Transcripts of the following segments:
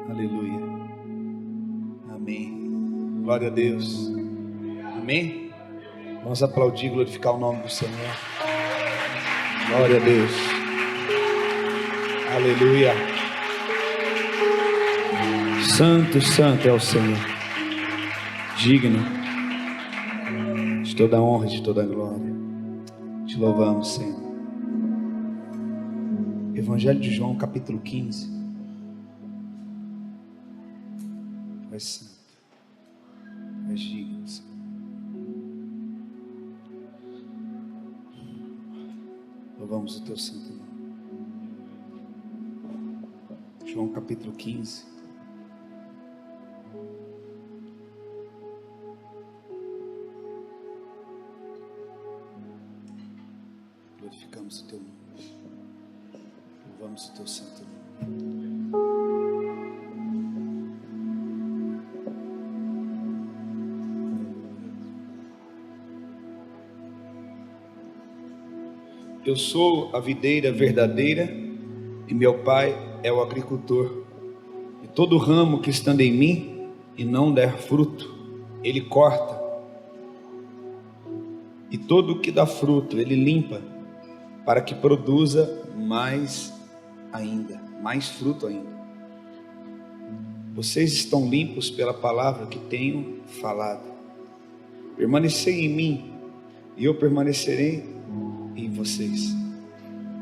Aleluia. Amém. Glória a Deus. Amém. Vamos aplaudir e glorificar o nome do Senhor. Glória a Deus. Aleluia. Santo, santo é o Senhor, digno de toda honra e de toda glória. Te louvamos, Senhor. Evangelho de João, capítulo 15. Pai santo, Pai digno, Senhor. Louvamos o teu santo nome. João capítulo 15. Glorificamos o teu nome. Louvamos o teu santo nome. Eu sou a videira verdadeira e meu pai é o agricultor. E todo ramo que estando em mim e não der fruto, ele corta. E todo que dá fruto, ele limpa, para que produza mais ainda, mais fruto ainda. Vocês estão limpos pela palavra que tenho falado. Permanecei em mim e eu permanecerei em vocês.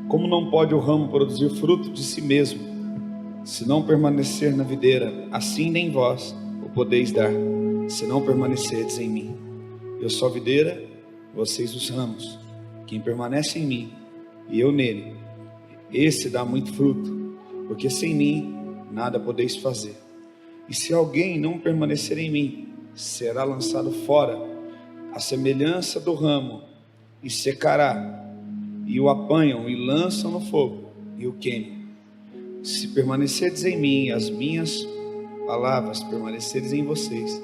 Como não pode o ramo produzir fruto de si mesmo, se não permanecer na videira, assim nem vós o podeis dar, se não permanecerdes em mim. Eu sou a videira, vocês os ramos. Quem permanece em mim e eu nele, esse dá muito fruto, porque sem mim nada podeis fazer. E se alguém não permanecer em mim, será lançado fora, à semelhança do ramo, e secará. E o apanham e lançam no fogo e o queimam. Se permanecerdes em mim e as minhas palavras permanecerdes em vocês,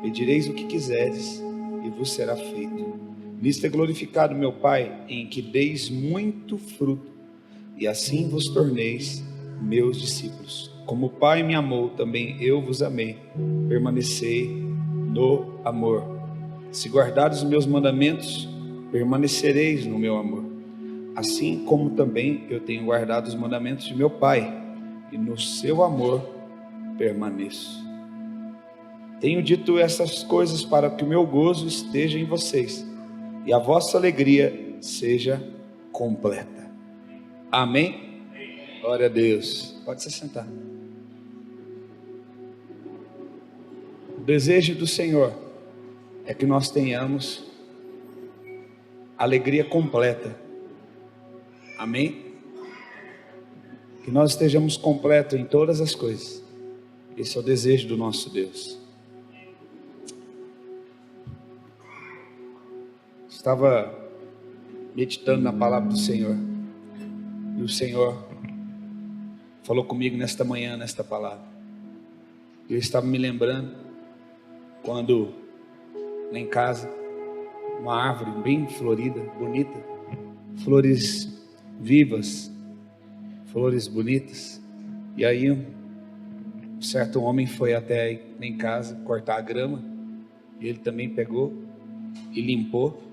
pedireis o que quiserdes e vos será feito. Nisto é glorificado meu Pai, em que deis muito fruto, e assim vos torneis meus discípulos. Como o Pai me amou, também eu vos amei. Permanecei no amor. Se guardardes os meus mandamentos, permanecereis no meu amor. Assim como também eu tenho guardado os mandamentos de meu Pai, e no seu amor permaneço. Tenho dito essas coisas para que o meu gozo esteja em vocês, e a vossa alegria seja completa. Amém? Glória a Deus. Pode se sentar. O desejo do Senhor é que nós tenhamos alegria completa. Amém? Que nós estejamos completos em todas as coisas. Esse é o desejo do nosso Deus. Estava meditando na palavra do Senhor, e o Senhor falou comigo nesta manhã, nesta palavra. Eu estava me lembrando quando lá em casa, uma árvore bem florida, bonita, flores vivas, flores bonitas. E aí um certo homem foi até em casa cortar a grama, e ele também pegou e limpou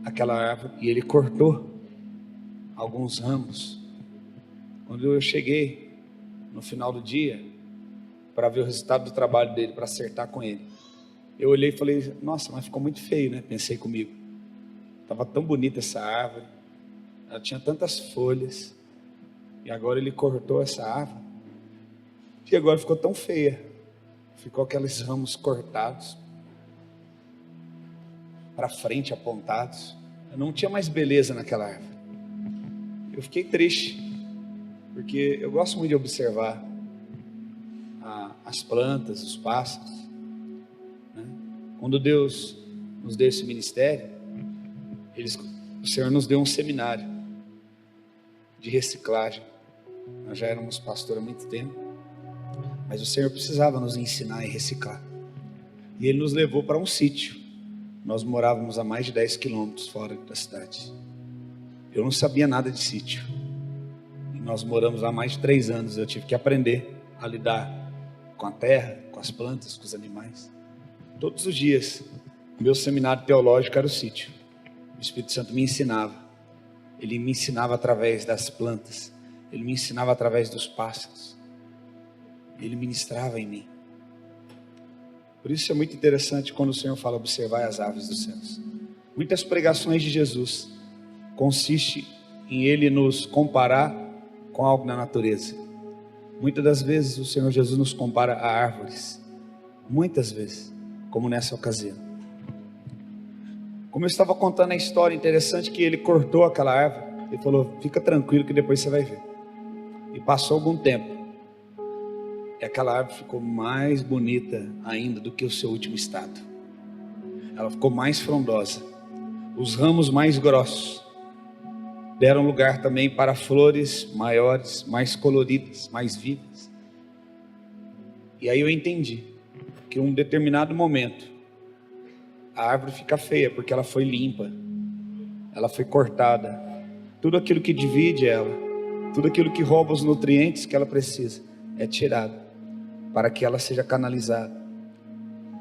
aquela árvore, e ele cortou alguns ramos. Quando eu cheguei no final do dia para ver o resultado do trabalho dele, para acertar com ele, eu olhei e falei: nossa, mas ficou muito feio, né? Pensei comigo, estava tão bonita essa árvore, ela tinha tantas folhas, e agora ele cortou essa árvore, e agora ficou tão feia, ficou aqueles ramos cortados, para frente apontados, não tinha mais beleza naquela árvore. Eu fiquei triste, porque eu gosto muito de observar as plantas, os pássaros, né? Quando Deus nos deu esse ministério, o Senhor nos deu um seminário de reciclagem. Nós já éramos pastor há muito tempo, mas o Senhor precisava nos ensinar a reciclar, e Ele nos levou para um sítio. Nós morávamos a mais de 10 quilômetros fora da cidade. Eu não sabia nada de sítio, Nós moramos há mais de 3 anos. Eu tive que aprender a lidar com a terra, com as plantas, com os animais. Todos os dias, o meu seminário teológico era o sítio. O Espírito Santo me ensinava. Ele me ensinava através das plantas. Ele me ensinava através dos pássaros. Ele ministrava em mim. Por isso é muito interessante quando o Senhor fala: observar as aves dos céus. Muitas pregações de Jesus consiste em Ele nos comparar com algo na natureza. Muitas das vezes o Senhor Jesus nos compara a árvores. Muitas vezes, como nessa ocasião. Como eu estava contando a história interessante que Ele cortou aquela árvore. Ele falou: fica tranquilo que depois você vai ver. E passou algum tempo. E aquela árvore ficou mais bonita ainda do que o seu último estado. Ela ficou mais frondosa. Os ramos mais grossos deram lugar também para flores maiores, mais coloridas, mais vivas. E aí eu entendi que em um determinado momento a árvore fica feia porque ela foi limpa, ela foi cortada. Tudo aquilo que divide ela, tudo aquilo que rouba os nutrientes que ela precisa, é tirado para que ela seja canalizada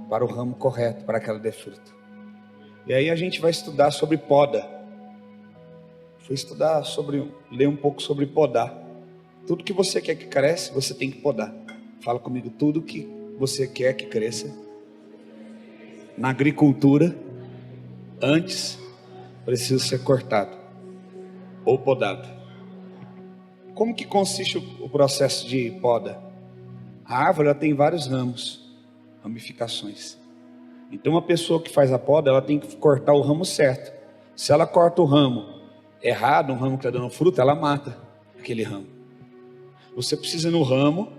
para o ramo correto, para que ela dê fruto. E aí a gente vai estudar sobre poda. Ler um pouco sobre podar. Tudo que você quer que cresça, você tem que podar. Fala comigo: tudo que você quer que cresça na agricultura, antes precisa ser cortado ou podado. Como que consiste o processo de poda? A árvore ela tem vários ramos, ramificações. Então uma pessoa que faz a poda, ela tem que cortar o ramo certo. Se ela corta o ramo errado, um ramo que está dando fruta, ela mata aquele ramo. Você precisa ir no ramo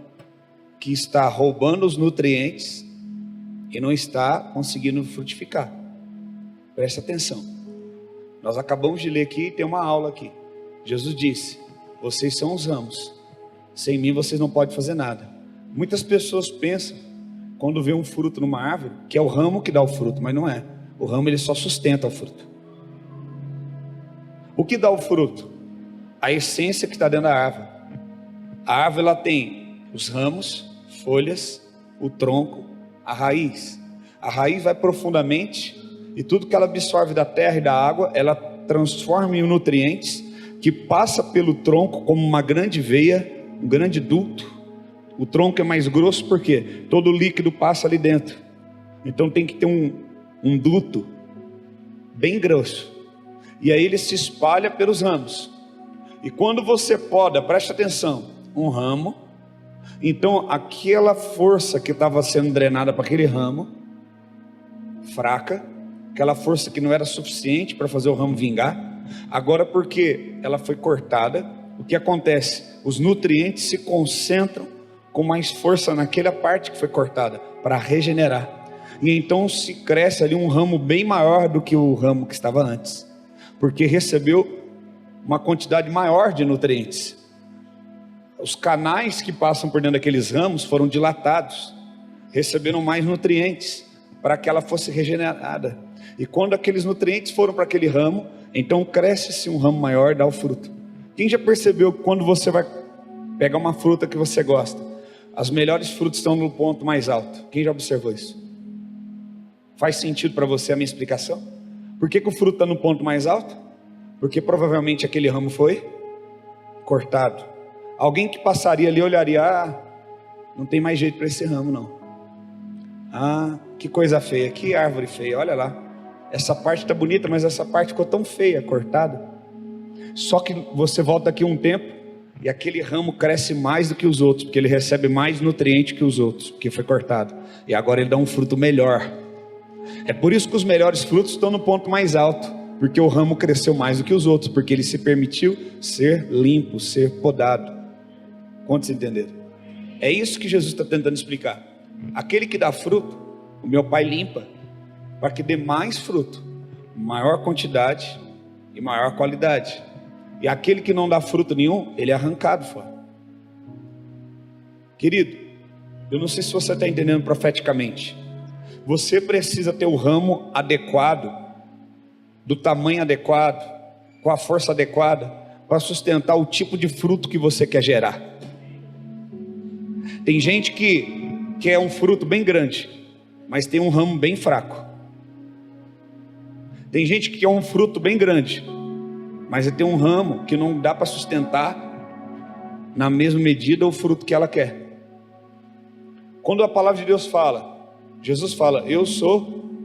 que está roubando os nutrientes e não está conseguindo frutificar. Preste atenção. Nós acabamos de ler aqui, tem uma aula aqui. Jesus disse: vocês são os ramos. Sem mim vocês não podem fazer nada. Muitas pessoas pensam, quando vê um fruto numa árvore, que é o ramo que dá o fruto, mas não é. O ramo ele só sustenta o fruto. O que dá o fruto? A essência que está dentro da árvore. A árvore ela tem os ramos, folhas, o tronco, a raiz. A raiz vai profundamente e tudo que ela absorve da terra e da água, ela transforma em nutrientes que passa pelo tronco como uma grande veia, um grande duto. O tronco é mais grosso porque todo o líquido passa ali dentro. Então tem que ter um duto bem grosso. E aí ele se espalha pelos ramos. E quando você poda, preste atenção, um ramo, então aquela força que estava sendo drenada para aquele ramo, fraca, aquela força que não era suficiente para fazer o ramo vingar, agora porque ela foi cortada, o que acontece? Os nutrientes se concentram com mais força naquela parte que foi cortada, para regenerar. E então se cresce ali um ramo bem maior do que o ramo que estava antes, porque recebeu uma quantidade maior de nutrientes. Os canais que passam por dentro daqueles ramos foram dilatados, receberam mais nutrientes, para que ela fosse regenerada. E quando aqueles nutrientes foram para aquele ramo, então cresce-se um ramo maior, dá o fruto. Quem já percebeu que quando você vai pegar uma fruta que você gosta, as melhores frutas estão no ponto mais alto? Quem já observou isso? Faz sentido para você a minha explicação? Por que o fruto está no ponto mais alto? Porque provavelmente aquele ramo foi cortado. Alguém que passaria ali olharia: não tem mais jeito para esse ramo não. Que coisa feia, que árvore feia, olha lá. Essa parte está bonita, mas essa parte ficou tão feia, cortada. Só que você volta aqui um tempo e aquele ramo cresce mais do que os outros, porque ele recebe mais nutriente que os outros, porque foi cortado. E agora ele dá um fruto melhor. É por isso que os melhores frutos estão no ponto mais alto, porque o ramo cresceu mais do que os outros, porque ele se permitiu ser limpo, ser podado. Quantos entenderam? É isso que Jesus está tentando explicar. Aquele que dá fruto, o meu Pai limpa, para que dê mais fruto, maior quantidade e maior qualidade. E aquele que não dá fruto nenhum, ele é arrancado fora. Querido, eu não sei se você está entendendo profeticamente. Você precisa ter o ramo adequado, do tamanho adequado, com a força adequada, para sustentar o tipo de fruto que você quer gerar. Tem gente que quer um fruto bem grande, mas tem um ramo bem fraco. Tem gente que quer um fruto bem grande, mas tem um ramo que não dá para sustentar na mesma medida o fruto que ela quer. Quando a palavra de Deus fala, Jesus fala: eu sou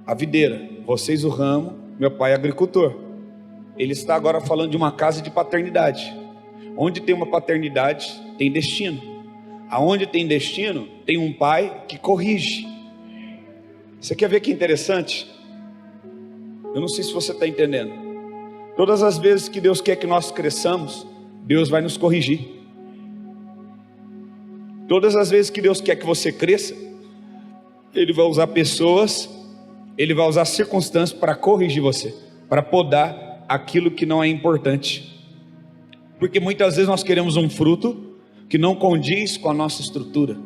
a videira, vocês o ramo, meu pai é agricultor. Ele está agora falando de uma casa de paternidade. Onde tem uma paternidade, tem destino. Aonde tem destino, tem um pai que corrige. Você quer ver que interessante? Eu não sei se você está entendendo. Todas as vezes que Deus quer que nós cresçamos, Deus vai nos corrigir. Todas as vezes que Deus quer que você cresça, Ele vai usar pessoas, Ele vai usar circunstâncias para corrigir você, para podar aquilo que não é importante. Porque muitas vezes nós queremos um fruto que não condiz com a nossa estrutura,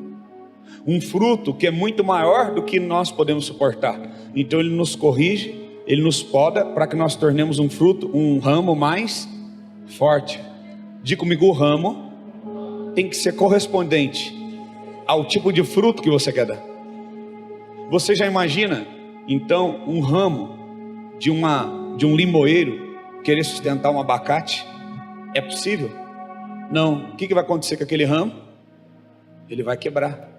um fruto que é muito maior do que nós podemos suportar. Então Ele nos corrige, Ele nos poda para que nós tornemos um fruto, um ramo mais forte. Diga comigo: o ramo tem que ser correspondente ao tipo de fruto que você quer dar. Você já imagina então um ramo de um limoeiro querer sustentar um abacate? É possível? Não. O que vai acontecer com aquele ramo? Ele vai quebrar,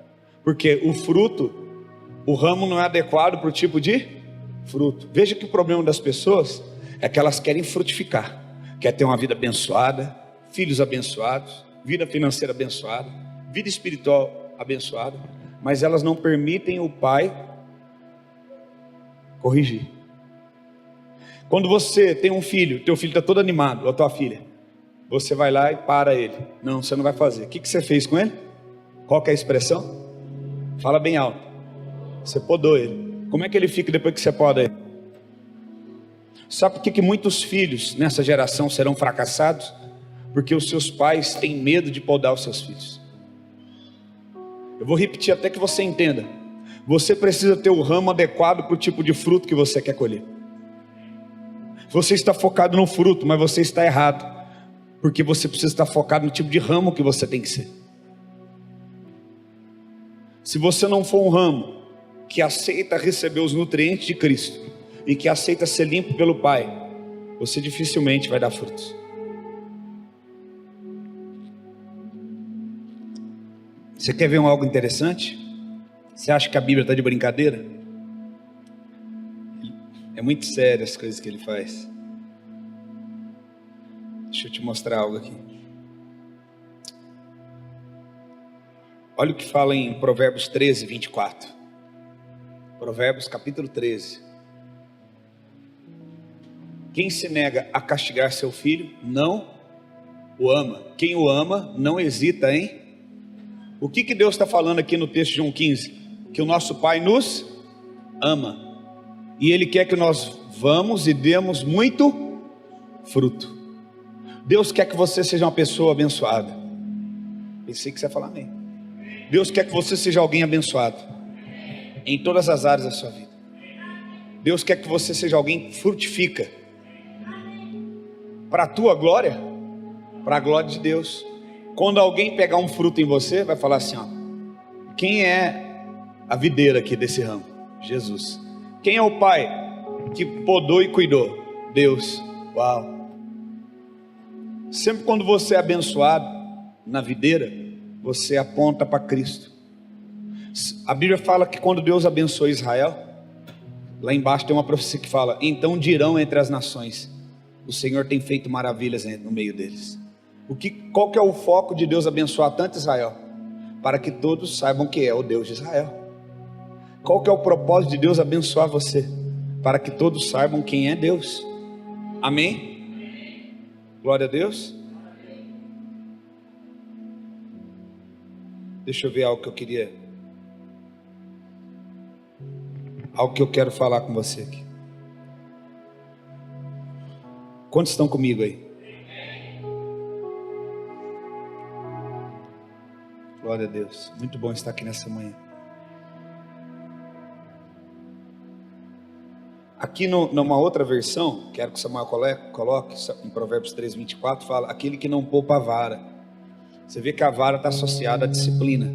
porque o ramo não é adequado para o tipo de fruto. Veja que o problema das pessoas é que elas querem frutificar, quer ter uma vida abençoada, filhos abençoados, vida financeira abençoada, vida espiritual abençoada, mas elas não permitem o pai corrigir. Quando você tem um filho, teu filho está todo animado, ou a tua filha, você vai lá e para ele. Não, você não vai fazer. O que você fez com ele? Qual que é a expressão? Fala bem alto. Você podou ele. Como é que ele fica depois que você poda ele? Sabe por que muitos filhos nessa geração serão fracassados? Porque os seus pais têm medo de podar os seus filhos. Eu vou repetir até que você entenda. Você precisa ter o ramo adequado para o tipo de fruto que você quer colher. Você está focado no fruto, mas você está errado, porque você precisa estar focado no tipo de ramo que você tem que ser. Se você não for um ramo que aceita receber os nutrientes de Cristo e que aceita ser limpo pelo Pai, você dificilmente vai dar frutos. Você quer ver algo interessante? Você acha que a Bíblia está de brincadeira? É muito sério as coisas que ele faz. Deixa eu te mostrar algo aqui. Olha o que fala em Provérbios 13, 24. Provérbios capítulo 13. Quem se nega a castigar seu filho, não o ama. Quem o ama, não hesita em... O que Deus está falando aqui no texto de João 15? Que o nosso Pai nos ama. E Ele quer que nós vamos e demos muito fruto. Deus quer que você seja uma pessoa abençoada. Pensei que você ia falar amém. Deus quer que você seja alguém abençoado em todas as áreas da sua vida. Deus quer que você seja alguém que frutifica para a tua glória, para a glória de Deus. Quando alguém pegar um fruto em você, vai falar assim, ó: quem é a videira aqui desse ramo? Jesus. Quem é o pai que podou e cuidou? Deus. Uau. Sempre quando você é abençoado na videira, você aponta para Cristo. A Bíblia fala que quando Deus abençoou Israel, lá embaixo tem uma profecia que fala: então dirão entre as nações, o Senhor tem feito maravilhas no meio deles. Qual que é o foco de Deus abençoar tanto Israel? Para que todos saibam que é o Deus de Israel. Qual que é o propósito de Deus abençoar você? Para que todos saibam quem é Deus. Amém? Glória a Deus. Deixa eu ver algo que eu quero falar com você aqui. Quantos estão comigo aí? Glória a Deus. Muito bom estar aqui nessa manhã. Aqui numa outra versão, quero que Samuel coloque, em Provérbios 3, 24, fala, aquele que não poupa a vara. Você vê que a vara está associada à disciplina.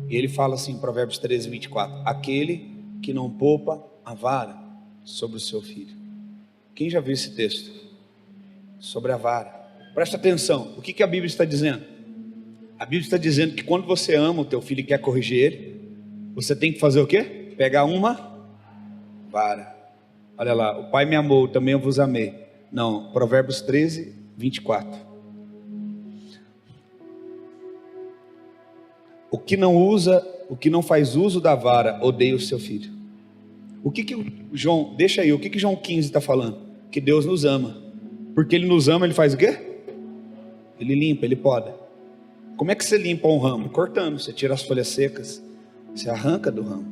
E ele fala assim em Provérbios 13, 24, aquele que não poupa a vara sobre o seu filho. Quem já viu esse texto? Sobre a vara. Presta atenção, o que a Bíblia está dizendo? A Bíblia está dizendo que quando você ama o teu filho e quer corrigir ele, você tem que fazer o quê? Pegar uma vara. Olha lá, o Pai me amou, também eu vos amei. Não, Provérbios 13, 24. O que não faz uso da vara, odeia o seu filho. O que João, deixa aí, o que João 15 está falando? Que Deus nos ama. Porque Ele nos ama, Ele faz o quê? Ele limpa, Ele poda. Como é que você limpa um ramo? Cortando, você tira as folhas secas, você arranca do ramo.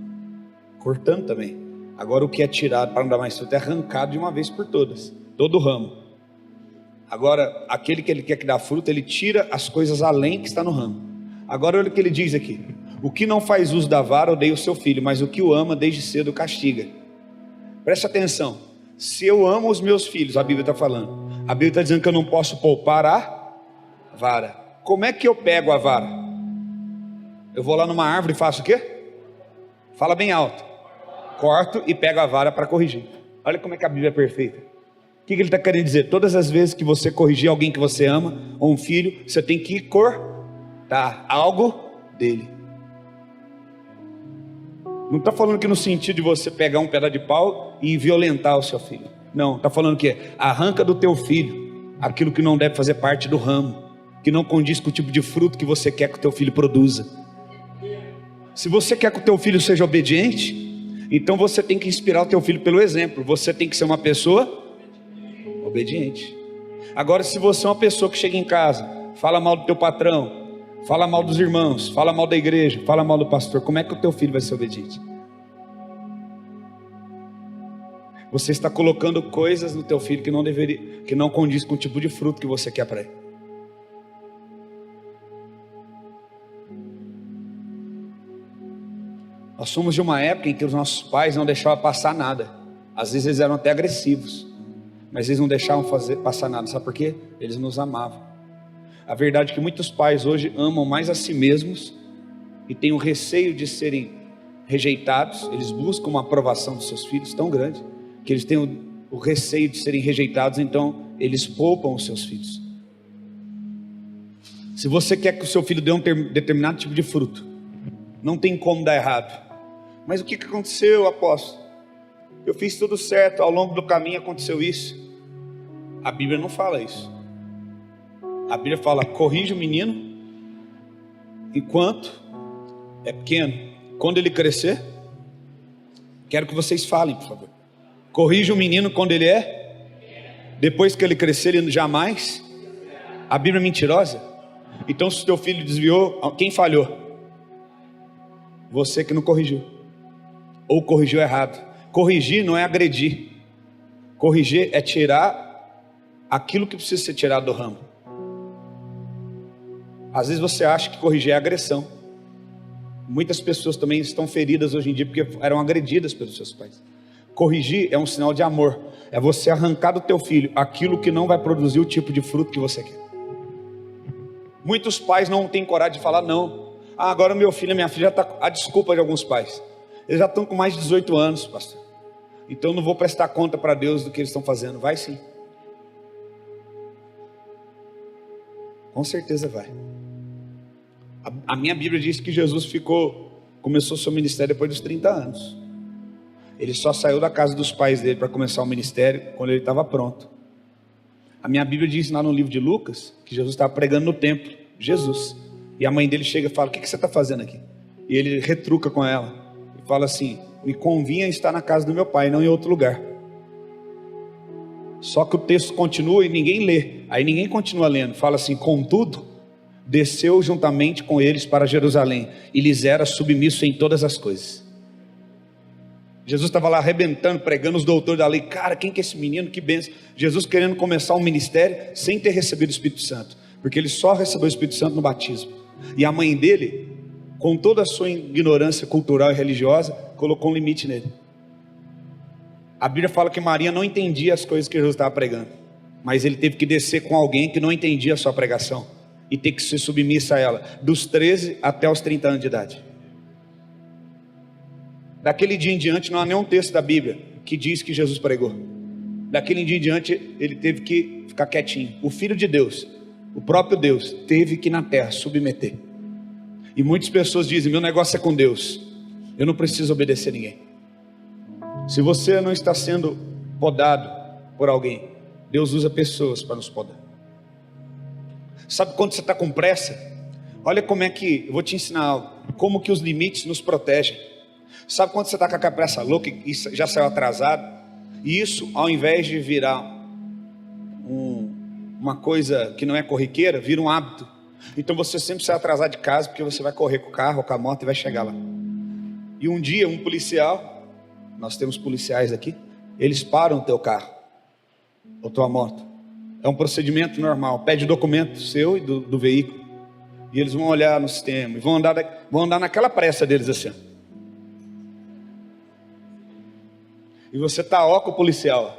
Cortando também. Agora o que é tirado para não dar mais fruto é arrancado de uma vez por todas, todo o ramo. Agora, aquele que Ele quer que dá fruto, Ele tira as coisas além que está no ramo. Agora olha o que Ele diz aqui. O que não faz uso da vara odeia o seu filho, mas o que o ama desde cedo castiga. Preste atenção. Se eu amo os meus filhos, a Bíblia está falando. A Bíblia está dizendo que eu não posso poupar a vara. Como é que eu pego a vara? Eu vou lá numa árvore e faço o quê? Fala bem alto. Corto e pego a vara para corrigir. Olha como é que a Bíblia é perfeita. O que ele está querendo dizer? Todas as vezes que você corrigir alguém que você ama, ou um filho, você tem que cortar algo dele. Não está falando que no sentido de você pegar um pedaço de pau e violentar o seu filho. Não, está falando que arranca do teu filho aquilo que não deve fazer parte do ramo, que não condiz com o tipo de fruto que você quer que o teu filho produza. Se você quer que o teu filho seja obediente, então você tem que inspirar o teu filho pelo exemplo. Você tem que ser uma pessoa obediente. Agora, se você é uma pessoa que chega em casa, fala mal do teu patrão, fala mal dos irmãos, fala mal da igreja, fala mal do pastor, como é que o teu filho vai ser obediente? Você está colocando coisas no teu filho que não deveria, que não condiz com o tipo de fruto que você quer para ele. Nós somos de uma época em que os nossos pais não deixavam passar nada. Às vezes eles eram até agressivos, mas eles não deixavam passar nada. Sabe por quê? Eles nos amavam. A verdade é que muitos pais hoje amam mais a si mesmos e têm o receio de serem rejeitados. Eles buscam uma aprovação dos seus filhos tão grande que eles têm o receio de serem rejeitados, então eles poupam os seus filhos. Se você quer que o seu filho dê um determinado tipo de fruto, não tem como dar errado. Mas o que aconteceu, apóstolo? Eu fiz tudo certo, ao longo do caminho aconteceu isso. A Bíblia não fala isso. A Bíblia fala, corrija o menino enquanto é pequeno. Quando ele crescer, quero que vocês falem, por favor. Corrija o menino quando ele é, depois que ele crescer, ele jamais. A Bíblia é mentirosa? Então se o teu filho desviou, quem falhou? Você que não corrigiu, ou corrigiu errado. Corrigir não é agredir. Corrigir é tirar aquilo que precisa ser tirado do ramo. Às vezes você acha que corrigir é agressão. Muitas pessoas também estão feridas hoje em dia porque eram agredidas pelos seus pais. Corrigir é um sinal de amor. É você arrancar do teu filho aquilo que não vai produzir o tipo de fruto que você quer. Muitos pais não têm coragem de falar não. Agora meu filho e minha filha já está... A desculpa de alguns pais. Eles já estão com mais de 18 anos, pastor. Então eu não vou prestar conta para Deus do que eles estão fazendo. Vai sim. Com certeza vai. A minha Bíblia diz que Jesus começou seu ministério depois dos 30 anos. Ele só saiu da casa dos pais dele para começar o ministério quando ele estava pronto. A minha Bíblia diz lá no livro de Lucas que Jesus estava pregando no templo. Jesus. E a mãe dele chega e fala, o que você está fazendo aqui? E ele retruca com ela e fala assim, me convinha estar na casa do meu pai, não em outro lugar. Só que o texto continua e ninguém lê. Aí ninguém continua lendo. Fala assim, contudo, desceu juntamente com eles para Jerusalém e lhes era submisso em todas as coisas. Jesus estava lá arrebentando, pregando os doutores da lei. Cara, quem que é esse menino? Que bênção. Jesus querendo começar um ministério sem ter recebido o Espírito Santo, porque ele só recebeu o Espírito Santo no batismo. E a mãe dele, com toda a sua ignorância cultural e religiosa, colocou um limite nele. A Bíblia fala que Maria não entendia as coisas que Jesus estava pregando, mas ele teve que descer com alguém que não entendia a sua pregação e ter que ser submissa a ela, dos 13 até os 30 anos de idade. Daquele dia em diante não há nenhum texto da Bíblia que diz que Jesus pregou. Daquele dia em diante ele teve que ficar quietinho. O Filho de Deus, o próprio Deus, teve que na terra submeter. E muitas pessoas dizem: meu negócio é com Deus, eu não preciso obedecer a ninguém. Se você não está sendo podado por alguém, Deus usa pessoas para nos podar. Sabe quando você está com pressa? Olha como é que, eu vou te ensinar algo, como que os limites nos protegem. Sabe quando você está com a pressa louca e já saiu atrasado? E isso, ao invés de virar uma coisa que não é corriqueira, vira um hábito. Então você sempre sai atrasado de casa, porque você vai correr com o carro ou com a moto e vai chegar lá. E um dia um policial, nós temos policiais aqui, eles param o teu carro ou tua moto. É um procedimento normal, pede documento seu e do veículo, e eles vão olhar no sistema e vão andar naquela pressa deles assim. E você está ó com o policial,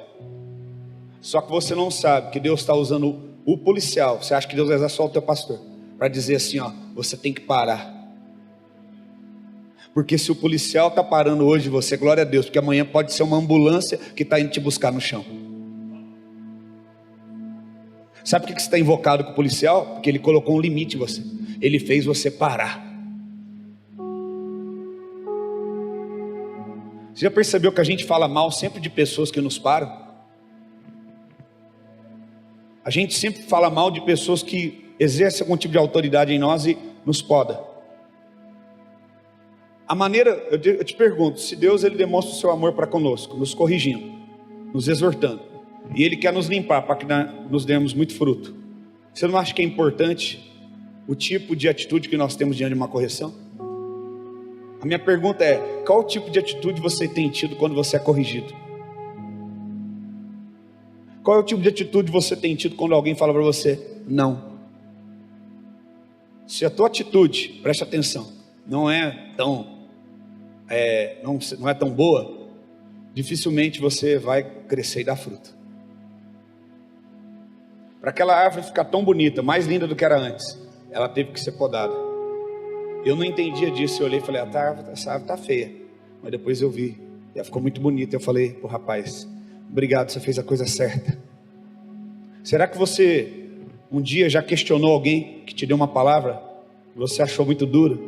só que você não sabe que Deus está usando o policial. Você acha que Deus vai usar só o teu pastor para dizer assim, ó, você tem que parar. Porque se o policial está parando hoje você, glória a Deus, porque amanhã pode ser uma ambulância que está indo te buscar no chão. Sabe por que você está invocado com o policial? Porque ele colocou um limite em você, ele fez você parar. Você já percebeu que a gente fala mal sempre de pessoas que nos param? A gente sempre fala mal de pessoas que exercem algum tipo de autoridade em nós e nos poda. A maneira, eu te pergunto, se Deus ele demonstra o seu amor para conosco, nos corrigindo, nos exortando, e Ele quer nos limpar para que nos demos muito fruto, você não acha que é importante o tipo de atitude que nós temos diante de uma correção? A minha pergunta é: qual tipo de atitude você tem tido quando você é corrigido? Qual é o tipo de atitude você tem tido quando alguém fala para você não? Se a tua atitude, preste atenção, não é tão boa, dificilmente você vai crescer e dar fruto. Para aquela árvore ficar tão bonita, mais linda do que era antes, ela teve que ser podada. Eu não entendia disso, eu olhei e falei: essa árvore está feia. Mas depois eu vi, e ela ficou muito bonita. Eu falei pro rapaz: obrigado, você fez a coisa certa. Será que você um dia já questionou alguém que te deu uma palavra que você achou muito dura,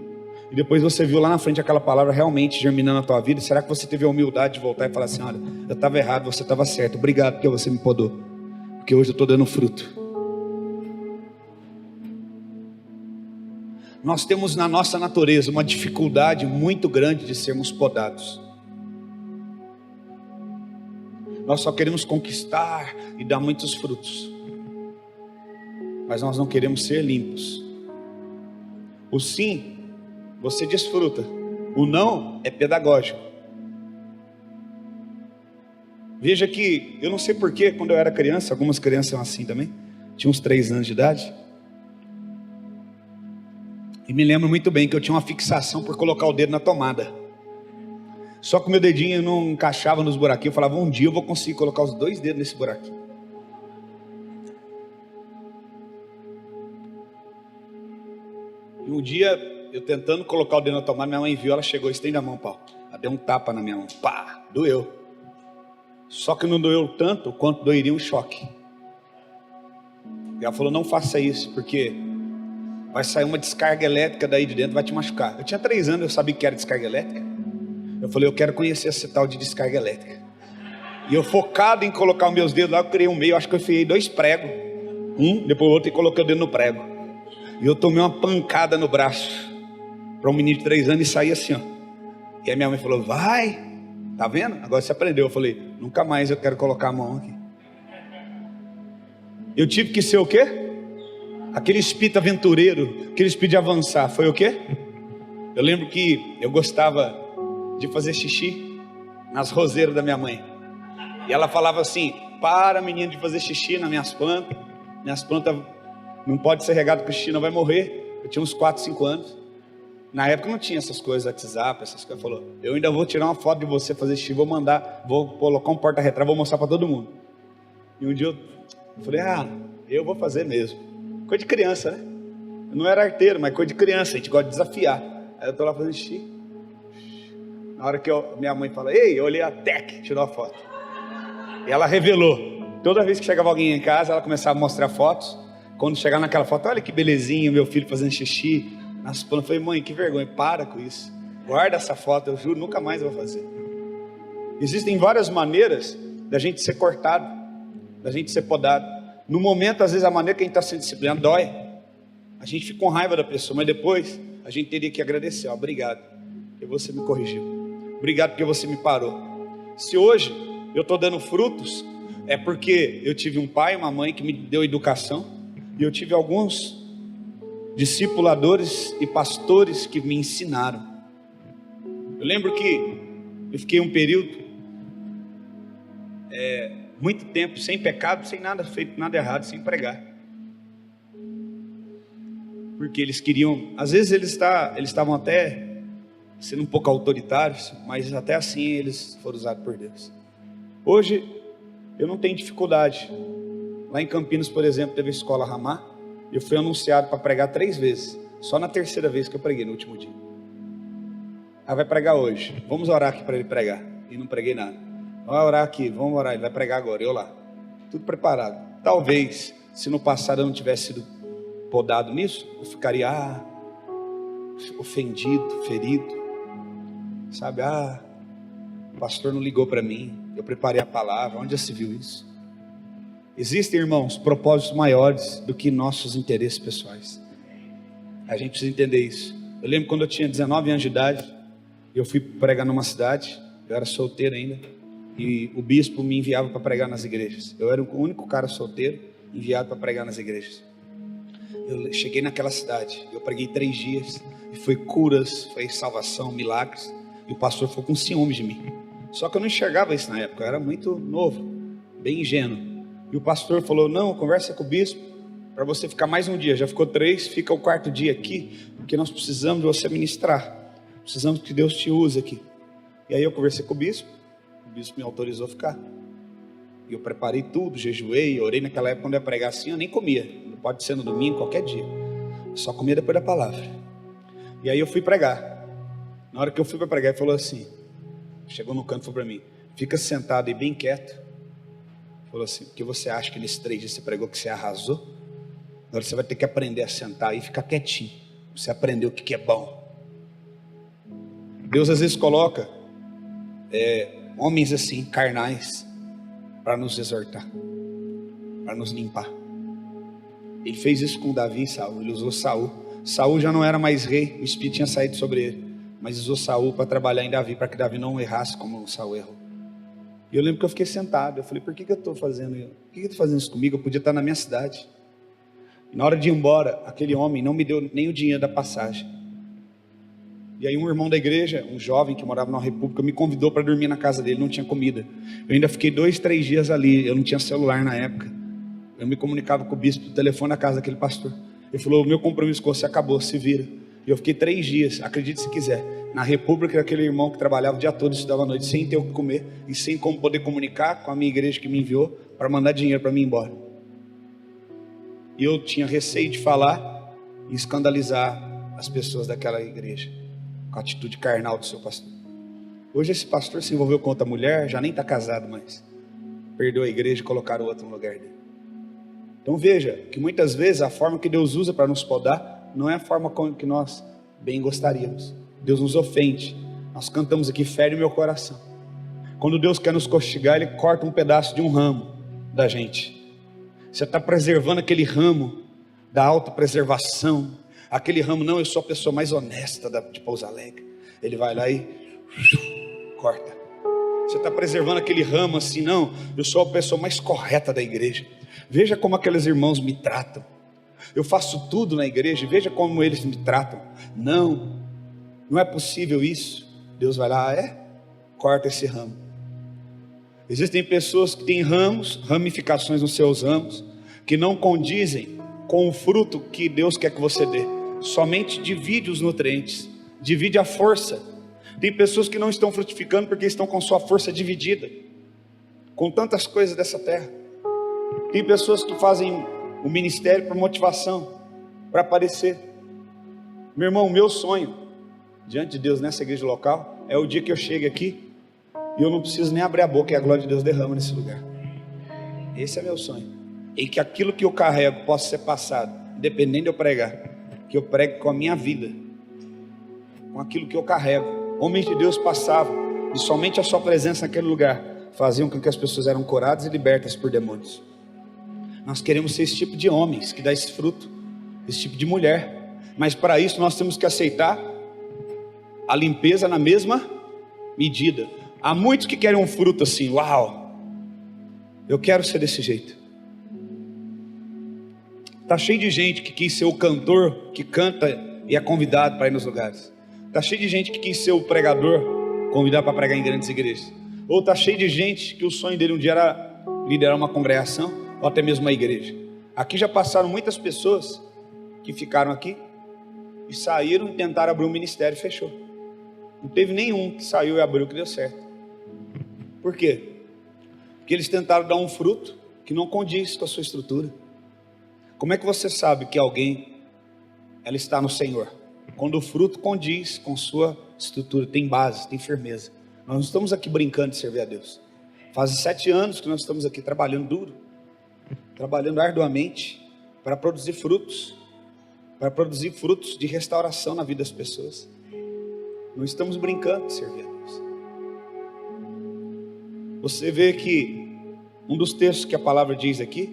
e depois você viu lá na frente aquela palavra realmente germinando na tua vida? Será que você teve a humildade de voltar e falar assim: olha, eu estava errado, você estava certo, obrigado porque você me podou, porque hoje eu estou dando fruto. Nós temos na nossa natureza uma dificuldade muito grande de sermos podados. Nós só queremos conquistar e dar muitos frutos, mas nós não queremos ser limpos. O sim, você desfruta. O não é pedagógico. Veja que, eu não sei porquê, quando eu era criança, algumas crianças são assim também, tinha uns 3 anos de idade, e me lembro muito bem que eu tinha uma fixação por colocar o dedo na tomada. Só que o meu dedinho não encaixava nos buraquinhos. Eu falava: um dia eu vou conseguir colocar os 2 dedos nesse buraquinho. E um dia, eu tentando colocar o dedo na tomada, minha mãe viu, ela chegou: estende a mão, Paulo. Ela deu um tapa na minha mão, pá, doeu. Só que não doeu tanto quanto doeria um choque. E ela falou: não faça isso, porque vai sair uma descarga elétrica daí de dentro, vai te machucar. Eu tinha 3 anos, eu sabia que era descarga elétrica. Eu falei: eu quero conhecer esse tal de descarga elétrica. E eu focado em colocar os meus dedos lá, eu criei um meio, acho que eu enfiei 2 pregos. Depois o outro, e coloquei o dedo no prego. E eu tomei uma pancada no braço, para um menino de 3 anos, e saí assim, ó. E a minha mãe falou: vai, tá vendo? Agora você aprendeu. Eu falei: nunca mais eu quero colocar a mão aqui. Eu tive que ser o quê? Aquele espírito aventureiro, aquele espírito de avançar. Foi o quê? Eu lembro que eu gostava de fazer xixi nas roseiras da minha mãe. E ela falava assim: para, menino, de fazer xixi nas minhas plantas. Minhas plantas não podem ser regadas com xixi, não vai morrer. Eu tinha uns 4, 5 anos. Na época não tinha essas coisas, WhatsApp, essas coisas. Falou, eu ainda vou tirar uma foto de você fazer xixi, vou mandar, vou colocar um porta-retrato, vou mostrar para todo mundo. E um dia eu falei, eu vou fazer mesmo. Coisa de criança, né? Eu não era arteiro, mas coisa de criança, a gente gosta de desafiar. Aí eu tô lá fazendo xixi. Na hora que minha mãe fala, ei, eu olhei a Tec, tirou a foto. E ela revelou. Toda vez que chegava alguém em casa, ela começava a mostrar fotos. Quando chegava naquela foto, olha que belezinha, meu filho fazendo xixi. Eu falei, mãe, que vergonha, para com isso. Guarda essa foto, eu juro, nunca mais eu vou fazer. Existem várias maneiras da gente ser cortado, da gente ser podado. No momento, às vezes, a maneira que a gente está sendo disciplinado dói. A gente fica com raiva da pessoa, mas depois a gente teria que agradecer. Obrigado, porque você me corrigiu. Obrigado porque você me parou. Se hoje eu estou dando frutos, é porque eu tive um pai e uma mãe que me deu educação, e eu tive alguns discipuladores e pastores que me ensinaram. Eu lembro que eu fiquei um período, muito tempo, sem pecado, sem nada feito, nada errado, sem pregar. Porque eles queriam, às vezes eles estavam até sendo um pouco autoritários, mas até assim eles foram usados por Deus. Hoje eu não tenho dificuldade. Lá em Campinas, por exemplo, teve a escola Ramá. Eu fui anunciado para pregar 3 vezes. Só na terceira vez que eu preguei, no último dia. Vai pregar hoje. Vamos orar aqui para ele pregar. E não preguei nada. Vai orar aqui, vamos orar. Ele vai pregar agora. Eu lá. Tudo preparado. Talvez, se no passado eu não tivesse sido podado nisso, eu ficaria ofendido, ferido. Sabe, o pastor não ligou para mim. Eu preparei a palavra. Onde já se viu isso? Existem, irmãos, propósitos maiores do que nossos interesses pessoais. A gente precisa entender isso. Eu lembro quando eu tinha 19 anos de idade, eu fui pregar numa cidade, eu era solteiro ainda, e o bispo me enviava para pregar nas igrejas. Eu era o único cara solteiro enviado para pregar nas igrejas. Eu cheguei naquela cidade, eu preguei 3 dias, e foi curas, foi salvação, milagres, e o pastor ficou com ciúme de mim. Só que eu não enxergava isso na época, eu era muito novo, bem ingênuo. E o pastor falou, não, conversa com o bispo, para você ficar mais um dia. Já ficou 3, fica o 4º dia aqui, porque nós precisamos de você ministrar. Precisamos que Deus te use aqui. E aí eu conversei com o bispo me autorizou a ficar. E eu preparei tudo, jejuei, orei. Naquela época, quando eu ia pregar assim, eu nem comia. Pode ser no domingo, qualquer dia. Eu só comia depois da palavra. E aí eu fui pregar. Na hora que eu fui para pregar, ele falou assim, chegou no canto e falou para mim, fica sentado e bem quieto. Falou assim, porque você acha que nesses 3 dias você pregou que você arrasou? Agora você vai ter que aprender a sentar e ficar quietinho. Você aprendeu o que é bom. Deus às vezes coloca homens assim, carnais, para nos exortar, para nos limpar. Ele fez isso com Davi e Saul. Ele usou Saul. Saul já não era mais rei, o Espírito tinha saído sobre ele, mas usou Saul para trabalhar em Davi, para que Davi não errasse como Saul errou. E eu lembro que eu fiquei sentado. Eu falei, por que eu estou fazendo isso? Por que eu estou fazendo isso comigo? Eu podia estar na minha cidade. E na hora de ir embora, aquele homem não me deu nem o dinheiro da passagem. E aí um irmão da igreja, um jovem que morava na República, me convidou para dormir na casa dele, não tinha comida. Eu ainda fiquei 2, 3 dias ali, eu não tinha celular na época. Eu me comunicava com o bispo do telefone da casa daquele pastor. Ele falou, o meu compromisso com você acabou, se vira. E eu fiquei 3 dias, acredite se quiser, na República, daquele irmão que trabalhava o dia todo, estudava à noite, sem ter o que comer, e sem como poder comunicar com a minha igreja que me enviou, para mandar dinheiro para mim ir embora. E eu tinha receio de falar e escandalizar as pessoas daquela igreja, com a atitude carnal do seu pastor. Hoje esse pastor se envolveu com outra mulher, já nem está casado mais, perdeu a igreja e colocaram outro no lugar dele. Então veja, que muitas vezes a forma que Deus usa para nos podar, não é a forma como que nós bem gostaríamos. Deus nos ofende. Nós cantamos aqui, fere o meu coração. Quando Deus quer nos castigar, Ele corta um pedaço de um ramo da gente. Você está preservando aquele ramo da autopreservação. Aquele ramo, não, eu sou a pessoa mais honesta de Pouso Alegre. Ele vai lá e corta. Você está preservando aquele ramo assim, não, eu sou a pessoa mais correta da igreja. Veja como aqueles irmãos me tratam. Eu faço tudo na igreja, veja como eles me tratam. Não é possível isso. Deus vai lá, corta esse ramo. Existem pessoas que têm ramificações nos seus ramos, que não condizem com o fruto que Deus quer que você dê. Somente divide os nutrientes. divide a força. Tem pessoas que não estão frutificando porque estão com sua força dividida com tantas coisas dessa terra. Tem pessoas que fazem o ministério por motivação, para aparecer. Meu irmão, o meu sonho diante de Deus nessa igreja local é o dia que eu chegue aqui e eu não preciso nem abrir a boca e a glória de Deus derrama nesse lugar. Esse é meu sonho. E que aquilo que eu carrego possa ser passado, independente de eu pregar, que eu pregue com a minha vida, com aquilo que eu carrego. Homens de Deus passavam e somente a sua presença naquele lugar faziam com que as pessoas eram curadas e libertas por demônios. Nós queremos ser esse tipo de homens que dá esse fruto, esse tipo de mulher, mas para isso nós temos que aceitar a limpeza na mesma medida. Há muitos que querem um fruto assim, uau, eu quero ser desse jeito. Está cheio de gente que quis ser o cantor que canta e é convidado para ir nos lugares. Está cheio de gente que quis ser o pregador, convidado para pregar em grandes igrejas. Ou está cheio de gente que o sonho dele um dia era liderar uma congregação, ou até mesmo uma igreja. Aqui já passaram muitas pessoas que ficaram aqui e saíram e tentaram abrir um ministério e fechou. Não teve nenhum que saiu e abriu que deu certo. Por quê? Porque eles tentaram dar um fruto que não condiz com a sua estrutura. Como é que você sabe que alguém ela está no Senhor? Quando o fruto condiz com sua estrutura, tem base, tem firmeza. Nós não estamos aqui brincando de servir a Deus. Faz 7 anos que nós estamos aqui trabalhando duro, trabalhando arduamente para produzir frutos de restauração na vida das pessoas. Não estamos brincando de servir a Deus. Você vê que um dos textos que a palavra diz aqui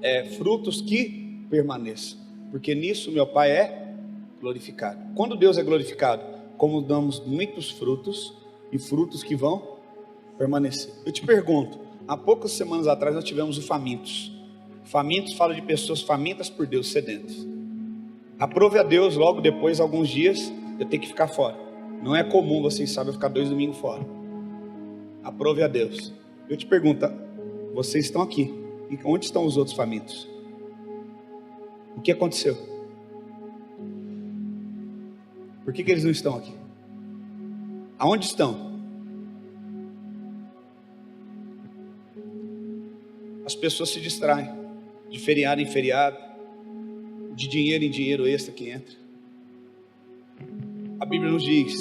é frutos que permaneçam, porque nisso meu Pai é glorificado. Quando Deus é glorificado, como damos muitos frutos e frutos que vão permanecer. Eu te pergunto, há poucas semanas atrás nós tivemos o Famintos. Famintos fala de pessoas famintas por Deus, sedentos. Aprove a Deus, logo depois, alguns dias, eu tenho que ficar fora. Não é comum, vocês sabem, ficar 2 domingos fora. Aprove a Deus. Eu te pergunto, vocês estão aqui, e onde estão os outros famintos? O que aconteceu? Por que eles não estão aqui? Aonde estão? As pessoas se distraem, de feriado em feriado, de dinheiro em dinheiro extra que entra. A Bíblia nos diz,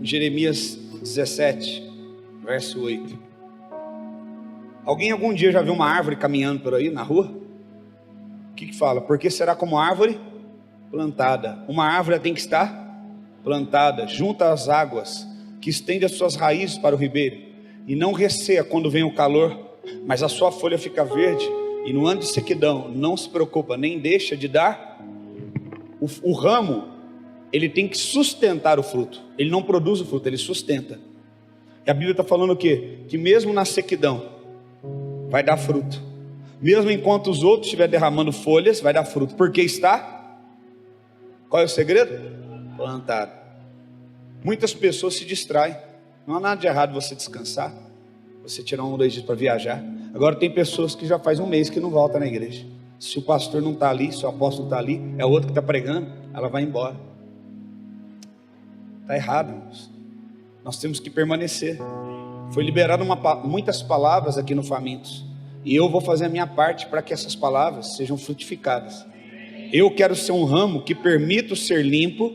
em Jeremias 17, verso 8. Alguém algum dia já viu uma árvore caminhando por aí na rua? O que fala? Porque será como árvore plantada. Uma árvore tem que estar plantada junto às águas, que estende as suas raízes para o ribeiro, e não receia quando vem o calor, mas a sua folha fica verde, e no ano de sequidão não se preocupa, nem deixa de dar. O ramo, ele tem que sustentar o fruto. Ele não produz o fruto, ele sustenta. E a Bíblia está falando o quê? Que mesmo na sequidão vai dar fruto. Mesmo enquanto os outros estiverem derramando folhas, vai dar fruto. Porque está? Qual é o segredo? Plantado. Muitas pessoas se distraem. Não há nada de errado você descansar, você tirar 1 ou 2 dias para viajar. Agora tem pessoas que já faz 1 mês que não voltam na igreja. Se o pastor não está ali, se o apóstolo não está ali, é outro que está pregando, ela vai embora. Está errado, irmãos. Nós temos que permanecer. Foi liberado muitas palavras aqui no Famintos, e eu vou fazer a minha parte para que essas palavras sejam frutificadas. Eu quero ser um ramo que permito ser limpo,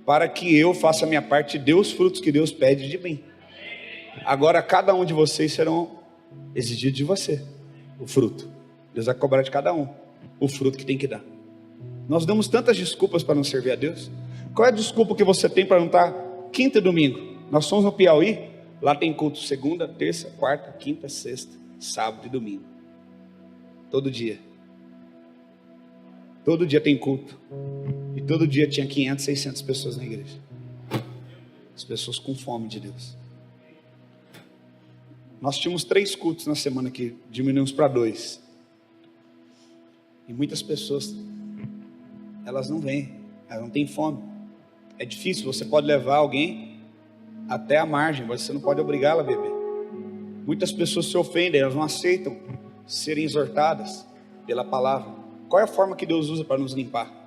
para que eu faça a minha parte e dê os frutos que Deus pede de mim. Agora cada um de vocês serão exigidos de você o fruto. Deus vai cobrar de cada um o fruto que tem que dar. Nós damos tantas desculpas para não servir a Deus. Qual é a desculpa que você tem para não estar quinta e domingo? Nós somos no Piauí, lá tem culto segunda, terça, quarta, quinta, sexta, sábado e domingo. Todo dia. Todo dia tem culto. E todo dia tinha 500, 600 pessoas na igreja. As pessoas com fome de Deus. Nós tínhamos 3 cultos na semana que diminuímos para 2. E muitas pessoas, elas não vêm, elas não têm fome. É difícil, você pode levar alguém até a margem, mas você não pode obrigá-la a beber. Muitas pessoas se ofendem, elas não aceitam serem exortadas pela palavra. Qual é a forma que Deus usa para nos limpar?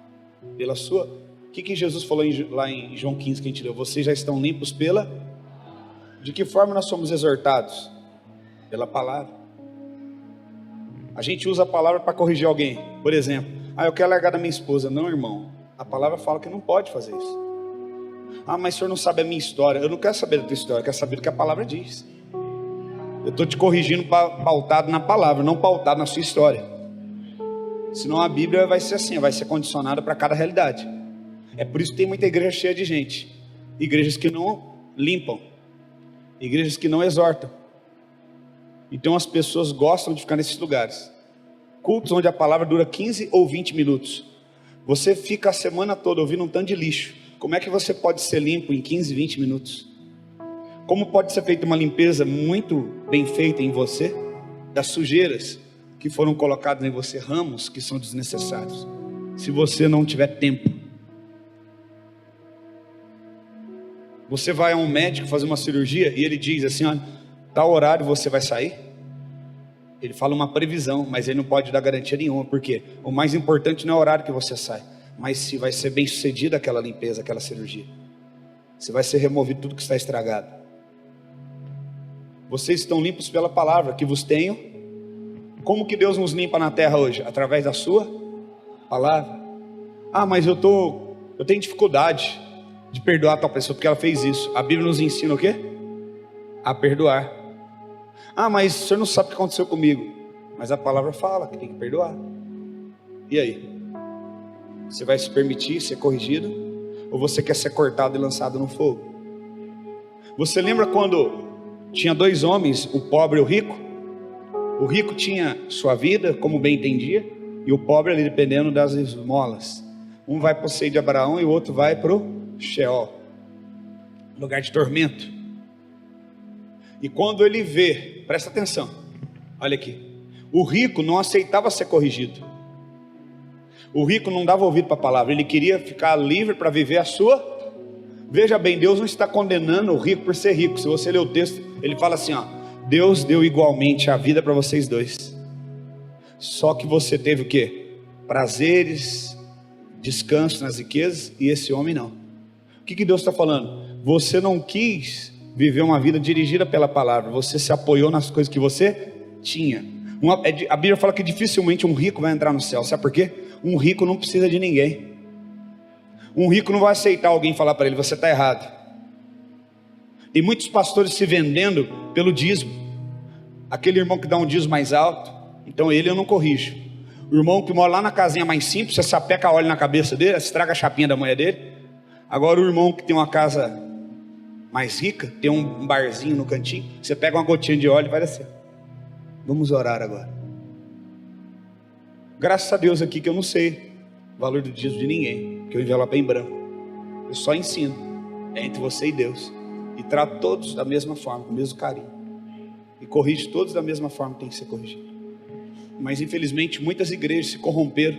Pela sua O que Jesus falou lá em João 15 que a gente leu? Vocês já estão limpos pela... De que forma nós somos exortados? Pela palavra. A gente usa a palavra para corrigir alguém. Por exemplo, eu quero largar da minha esposa. Não, irmão, a palavra fala que não pode fazer isso. Mas o senhor não sabe a minha história. Eu não quero saber da tua história, eu quero saber do que a palavra diz. Eu estou te corrigindo pautado na palavra, não pautado na sua história. Senão a Bíblia vai ser assim, vai ser condicionada para cada realidade. É por isso que tem muita igreja cheia de gente. Igrejas que não limpam, igrejas que não exortam. Então as pessoas gostam de ficar nesses lugares. Cultos onde a palavra dura 15 ou 20 minutos. Você fica a semana toda ouvindo um tanto de lixo. Como é que você pode ser limpo em 15, 20 minutos? Como pode ser feita uma limpeza muito bem feita em você? Das sujeiras que foram colocadas em você, ramos que são desnecessários. Se você não tiver tempo. Você vai a um médico fazer uma cirurgia e ele diz assim, olha, tal horário você vai sair? Ele fala uma previsão, mas ele não pode dar garantia nenhuma, porque o mais importante não é o horário que você sai, mas se vai ser bem sucedida aquela limpeza, aquela cirurgia. Se vai ser removido tudo que está estragado. Vocês estão limpos pela palavra que vos tenho. Como que Deus nos limpa na terra hoje? Através da sua palavra. Mas eu tenho dificuldade de perdoar tal pessoa porque ela fez isso. A Bíblia nos ensina o quê? A perdoar. Mas o senhor não sabe o que aconteceu comigo. Mas a palavra fala que tem que perdoar. E aí? Você vai se permitir ser corrigido? Ou você quer ser cortado e lançado no fogo? Você lembra quando tinha dois homens, o pobre e o rico? O rico tinha sua vida, como bem entendia, e o pobre ali dependendo das esmolas. Um vai para o seio de Abraão e o outro vai para o Sheol, lugar de tormento. E quando ele vê, presta atenção, olha aqui, o rico não aceitava ser corrigido. O rico não dava ouvido para a palavra, ele queria ficar livre para viver a sua. Veja bem, Deus não está condenando o rico por ser rico. Se você ler o texto, ele fala assim, Deus deu igualmente a vida para vocês dois. Só que você teve o quê? Prazeres, descanso nas riquezas, e esse homem não. O que Deus está falando? Você não quis viver uma vida dirigida pela palavra, você se apoiou nas coisas que você tinha. A Bíblia fala que dificilmente um rico vai entrar no céu. Sabe por quê? Um rico não precisa de ninguém. Um rico não vai aceitar alguém falar para ele, você está errado. Tem muitos pastores se vendendo pelo dízimo. Aquele irmão que dá um dízimo mais alto, então ele eu não corrijo. O irmão que mora lá na casinha mais simples, você sapeca óleo na cabeça dele, estraga a chapinha da mulher dele. Agora o irmão que tem uma casa mais rica, tem um barzinho no cantinho, você pega uma gotinha de óleo e vai assim. Vamos orar agora. Graças a Deus aqui que eu não sei o valor do dízimo de ninguém, que eu envelope em branco. Eu só ensino, é entre você e Deus. E trato todos da mesma forma, com o mesmo carinho. E corrige todos da mesma forma que tem que ser corrigido. Mas infelizmente muitas igrejas se corromperam.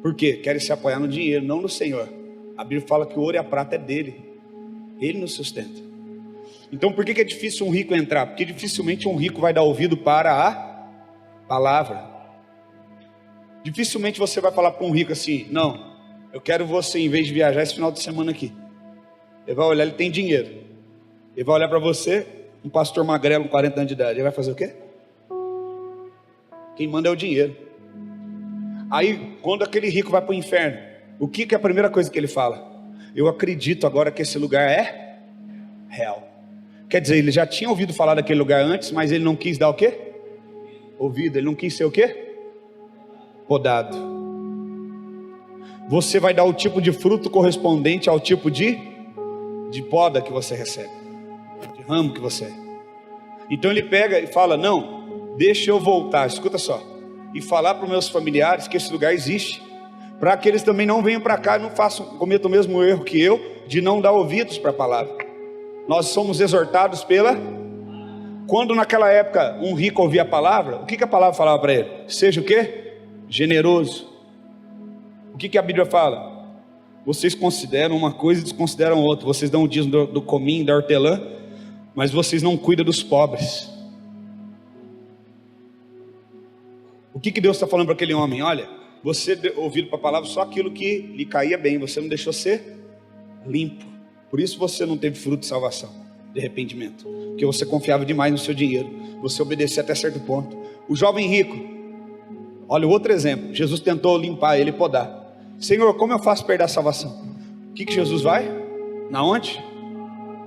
Por quê? Querem se apoiar no dinheiro, não no Senhor. A Bíblia fala que o ouro e a prata é dele. Ele nos sustenta. Então por que é difícil um rico entrar? Porque dificilmente um rico vai dar ouvido para a palavra. Dificilmente você vai falar para um rico assim, não, eu quero você, em vez de viajar esse final de semana aqui. Ele vai olhar, ele tem dinheiro. Ele vai olhar para você, um pastor magrelo com 40 anos de idade. Ele vai fazer o quê? Quem manda é o dinheiro. Aí, quando aquele rico vai para o inferno, o que é a primeira coisa que ele fala? Eu acredito agora que esse lugar é real. Quer dizer, ele já tinha ouvido falar daquele lugar antes, mas ele não quis dar o quê? Ouvido, ele não quis ser o quê? Podado. Você vai dar o tipo de fruto correspondente ao tipo de poda que você recebe, de ramo que você é. Então ele pega e fala, não, deixa eu voltar, escuta só, e falar para os meus familiares que esse lugar existe, para que eles também não venham para cá e não cometam o mesmo erro que eu, de não dar ouvidos para a palavra. Nós somos exortados quando naquela época um rico ouvia a palavra, o que a palavra falava para ele? Seja o quê? Generoso. O que a Bíblia fala? Vocês consideram uma coisa e desconsideram outra. Vocês dão o dízimo do cominho, da hortelã, mas vocês não cuidam dos pobres. O que Deus está falando para aquele homem? Olha, Você deu ouvido para a palavra só aquilo que lhe caía bem. Você não deixou ser limpo. Por isso você não teve fruto de salvação, de arrependimento. Porque você confiava demais no seu dinheiro. Você obedecia até certo ponto. O jovem rico, olha o outro exemplo. Jesus tentou limpar ele e podar. Senhor, como eu faço perder a salvação? O que Jesus vai? Na onde?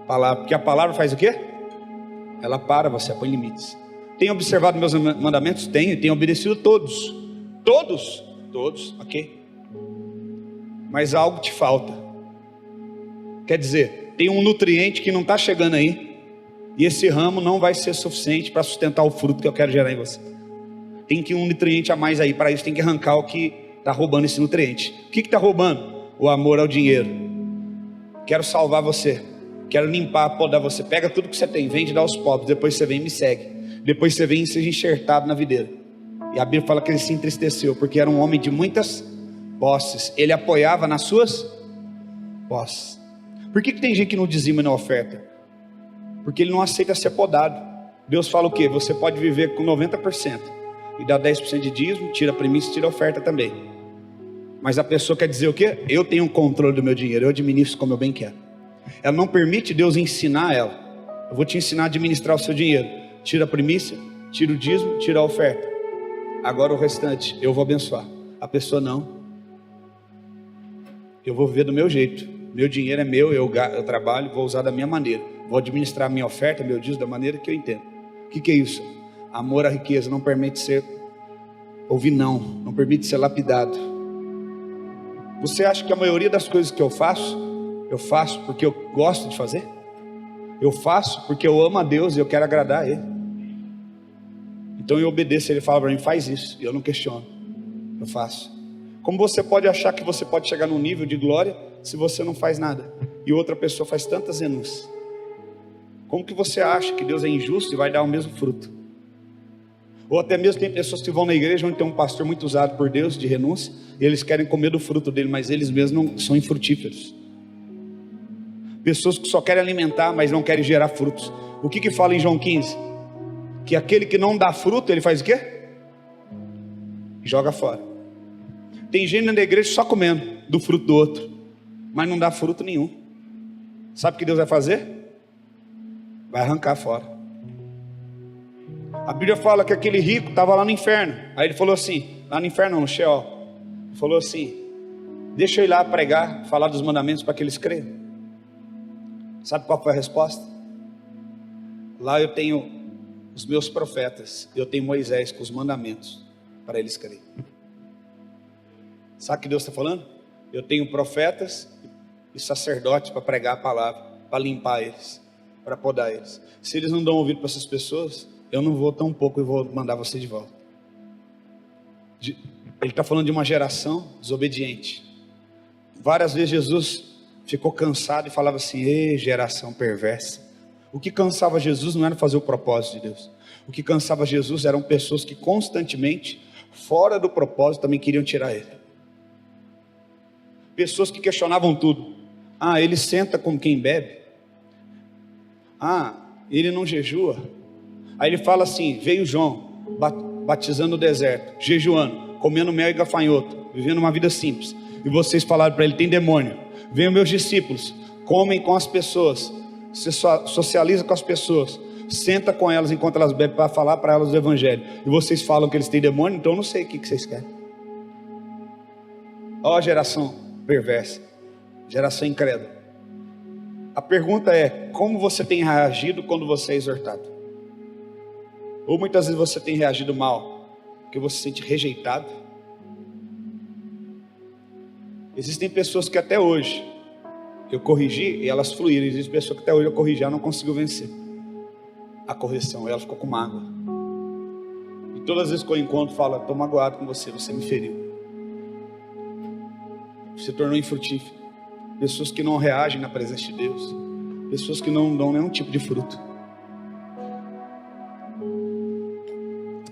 Palavra. Porque a palavra faz o quê? Ela para você, põe limites. Tem observado meus mandamentos? Tenho obedecido todos. Todos, ok. Mas algo te falta. Quer dizer, tem um nutriente que não está chegando aí. E esse ramo não vai ser suficiente para sustentar o fruto que eu quero gerar em você. Tem que um nutriente a mais aí. Para isso tem que arrancar o que está roubando esse nutriente. O que está roubando? O amor ao dinheiro. Quero salvar você. Quero limpar, podar você. Pega tudo que você tem, vende, dá aos pobres. Depois você vem e me segue. Depois você vem e seja enxertado na videira. E a Bíblia fala que ele se entristeceu, porque era um homem de muitas posses. Ele apoiava nas suas posses. Por que tem gente que não dizima na oferta? Porque ele não aceita ser podado. Deus fala o quê? Você pode viver com 90% e dá 10% de dízimo, tira a premissa, tira a oferta também. Mas a pessoa quer dizer o quê? Eu tenho um controle do meu dinheiro, eu administro como eu bem quero. Ela não permite Deus ensinar ela. Eu vou te ensinar a administrar o seu dinheiro. Tira a primícia, tira o dízimo, tira a oferta. Agora o restante eu vou abençoar. A pessoa não. Eu vou viver do meu jeito. Meu dinheiro é meu, eu trabalho, vou usar da minha maneira. Vou administrar a minha oferta, meu dízimo da maneira que eu entendo. O que é isso? Amor à riqueza não permite ser ouvir não permite ser lapidado. Você acha que a maioria das coisas que eu faço porque eu gosto de fazer? Eu faço porque eu amo a Deus e eu quero agradar a Ele. Então eu obedeço, Ele fala para mim, faz isso, e eu não questiono, eu faço. Como você pode achar que você pode chegar num nível de glória se você não faz nada, e outra pessoa faz tantas renúncias? Como que você acha que Deus é injusto e vai dar o mesmo fruto? Ou até mesmo tem pessoas que vão na igreja onde tem um pastor muito usado por Deus de renúncia, e eles querem comer do fruto dele, mas eles mesmos não são infrutíferos. Pessoas que só querem alimentar, mas não querem gerar frutos. O que fala em João 15? Que aquele que não dá fruto, ele faz o quê? Joga fora. Tem gente na igreja só comendo do fruto do outro, mas não dá fruto nenhum. Sabe o que Deus vai fazer? Vai arrancar fora. A Bíblia fala que aquele rico estava lá no inferno. Aí ele falou assim, lá no inferno não, no Sheol. Ele falou assim, deixa eu ir lá pregar, falar dos mandamentos para que eles creiam. Sabe qual foi a resposta? Lá eu tenho os meus profetas, eu tenho Moisés com os mandamentos para eles crerem. Sabe o que Deus está falando? Eu tenho profetas e sacerdotes para pregar a palavra, para limpar eles, para podar eles. Se eles não dão ouvido para essas pessoas, eu não vou tão pouco e vou mandar você de volta. Ele está falando de uma geração desobediente. Várias vezes Jesus ficou cansado e falava assim, ei, geração perversa. O que cansava Jesus não era fazer o propósito de Deus. O que cansava Jesus eram pessoas que constantemente, fora do propósito, também queriam tirar ele. Pessoas que questionavam tudo. Ah, ele senta como quem bebe. Ah, ele não jejua. Aí ele fala assim, veio João, batizando no deserto, jejuando, comendo mel e gafanhoto, vivendo uma vida simples. E vocês falaram para ele, tem demônio. Venham meus discípulos, comem com as pessoas, se socializa com as pessoas, senta com elas enquanto elas bebem para falar para elas do evangelho. E vocês falam que eles têm demônio, então eu não sei o que vocês querem. Ó a geração perversa, geração incrédula. A pergunta é, como você tem reagido quando você é exortado? Ou muitas vezes você tem reagido mal, porque você se sente rejeitado. Existem pessoas que até hoje eu corrigi e elas fluíram. Existem pessoas que até hoje eu corrigi e ela não conseguiu vencer a correção, ela ficou com mágoa. E todas as vezes que eu encontro, falo, estou magoado com você, você me feriu. Se tornou infrutífero. Pessoas que não reagem na presença de Deus, pessoas que não dão nenhum tipo de fruto.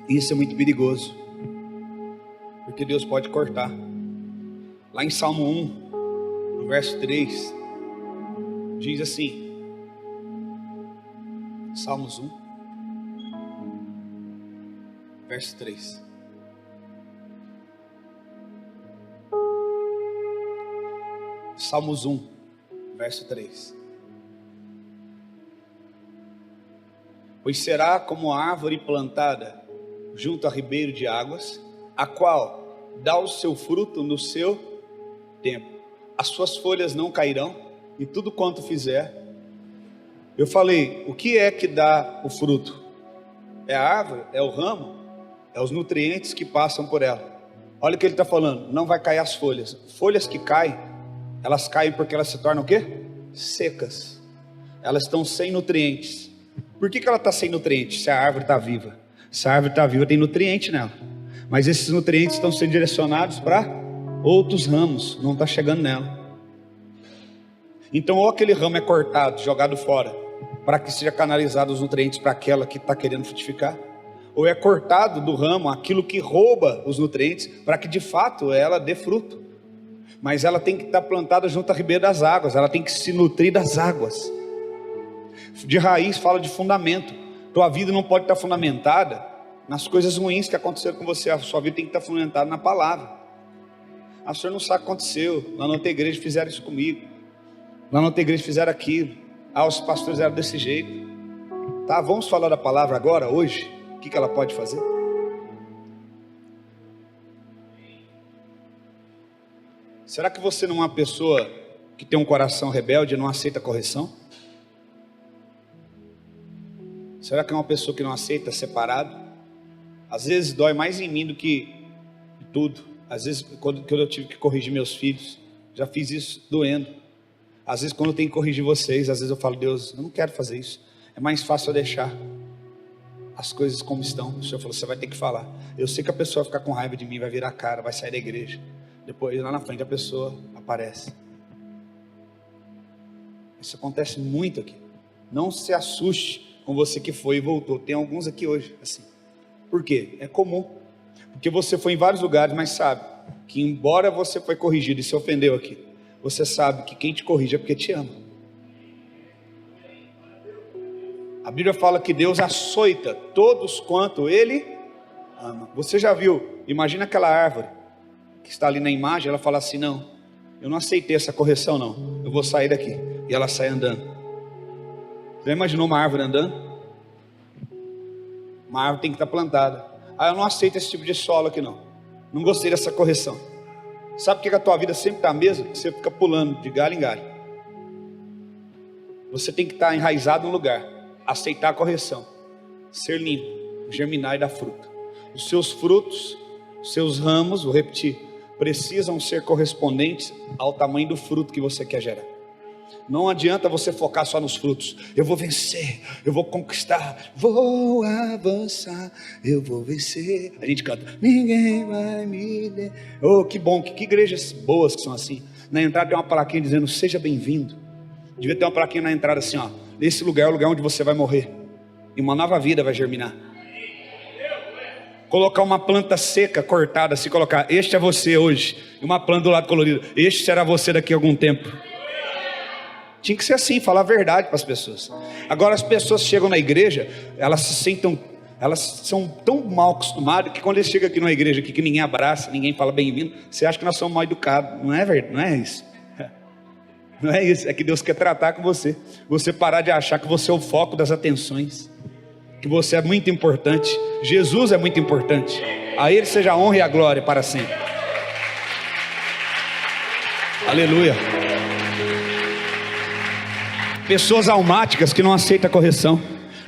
Isso é muito perigoso, porque Deus pode cortar. Lá em Salmo 1, no verso 3, diz assim, Salmos 1, verso 3. Salmos 1, verso 3. Pois será como a árvore plantada junto a ribeiro de águas, a qual dá o seu fruto no seu tempo. As suas folhas não cairão, e tudo quanto fizer. Eu falei, o que é que dá o fruto? É a árvore? É o ramo? É os nutrientes que passam por ela. Olha o que ele está falando, não vai cair as folhas. Folhas que caem, elas caem porque elas se tornam o quê? Secas. Elas estão sem nutrientes. Por que ela está sem nutrientes? Se a árvore está viva. Se a árvore está viva, tem nutriente nela. Mas esses nutrientes estão sendo direcionados para outros ramos, não está chegando nela. Então, ou aquele ramo é cortado, jogado fora, para que seja canalizado os nutrientes para aquela que está querendo frutificar, ou é cortado do ramo aquilo que rouba os nutrientes, para que de fato ela dê fruto. Mas ela tem que estar plantada junto à ribeira das águas, ela tem que se nutrir das águas. De raiz fala de fundamento. Tua vida não pode estar fundamentada nas coisas ruins que aconteceram com você. A sua vida tem que estar fundamentada na palavra. A senhora não sabe o que aconteceu. Lá na outra igreja fizeram isso comigo. Lá na outra igreja fizeram aquilo. Os pastores eram desse jeito. Tá, vamos falar da palavra agora, hoje. O que ela pode fazer? Será que você não é uma pessoa que tem um coração rebelde e não aceita correção? Será que é uma pessoa que não aceita separado? Às vezes dói mais em mim do que tudo. Às vezes quando eu tive que corrigir meus filhos, já fiz isso doendo. Às vezes quando eu tenho que corrigir vocês, às vezes eu falo, Deus, eu não quero fazer isso. É mais fácil eu deixar as coisas como estão. O Senhor falou, você vai ter que falar. Eu sei que a pessoa vai ficar com raiva de mim, vai virar a cara, vai sair da igreja. Depois lá na frente a pessoa aparece. Isso acontece muito aqui. Não se assuste com você que foi e voltou. Tem alguns aqui hoje assim. Por quê? É comum. Porque você foi em vários lugares, mas sabe que embora você foi corrigido e se ofendeu aqui, você sabe que quem te corrige é porque te ama. A Bíblia fala que Deus açoita todos quanto Ele ama. Você já viu? Imagina aquela árvore que está ali na imagem, ela fala assim, não, eu não aceitei essa correção não, eu vou sair daqui. E ela sai andando. Já imaginou uma árvore andando? Uma árvore tem que estar plantada. Eu não aceito esse tipo de solo aqui não. Não gostei dessa correção. Sabe por que a tua vida sempre está a mesma? Que você fica pulando de galho em galho. Você tem que estar enraizado no lugar. Aceitar a correção. Ser limpo. Germinar e dar fruto. Os seus frutos, os seus ramos, vou repetir, precisam ser correspondentes ao tamanho do fruto que você quer gerar. Não adianta você focar só nos frutos. Eu vou vencer, eu vou conquistar, vou avançar, eu vou vencer. A gente canta, ninguém vai me der. Oh, que bom, que igrejas boas que são assim. Na entrada tem uma plaquinha dizendo, seja bem-vindo. Devia ter uma plaquinha na entrada assim, ó, esse lugar é o lugar onde você vai morrer e uma nova vida vai germinar. Colocar uma planta seca, cortada, se colocar, este é você hoje, e uma planta do lado colorido, este será você daqui a algum tempo. Tinha que ser assim, falar a verdade para as pessoas. Agora as pessoas chegam na igreja, elas se sentam, elas são tão mal acostumadas que quando eles chegam aqui numa igreja aqui, que ninguém abraça, ninguém fala bem-vindo, você acha que nós somos mal educados. Não é verdade, não é isso. Não é isso, é que Deus quer tratar com você. Você parar de achar que você é o foco das atenções, que você é muito importante. Jesus é muito importante. A Ele seja a honra e a glória para sempre. Aleluia. Pessoas almáticas que não aceitam a correção.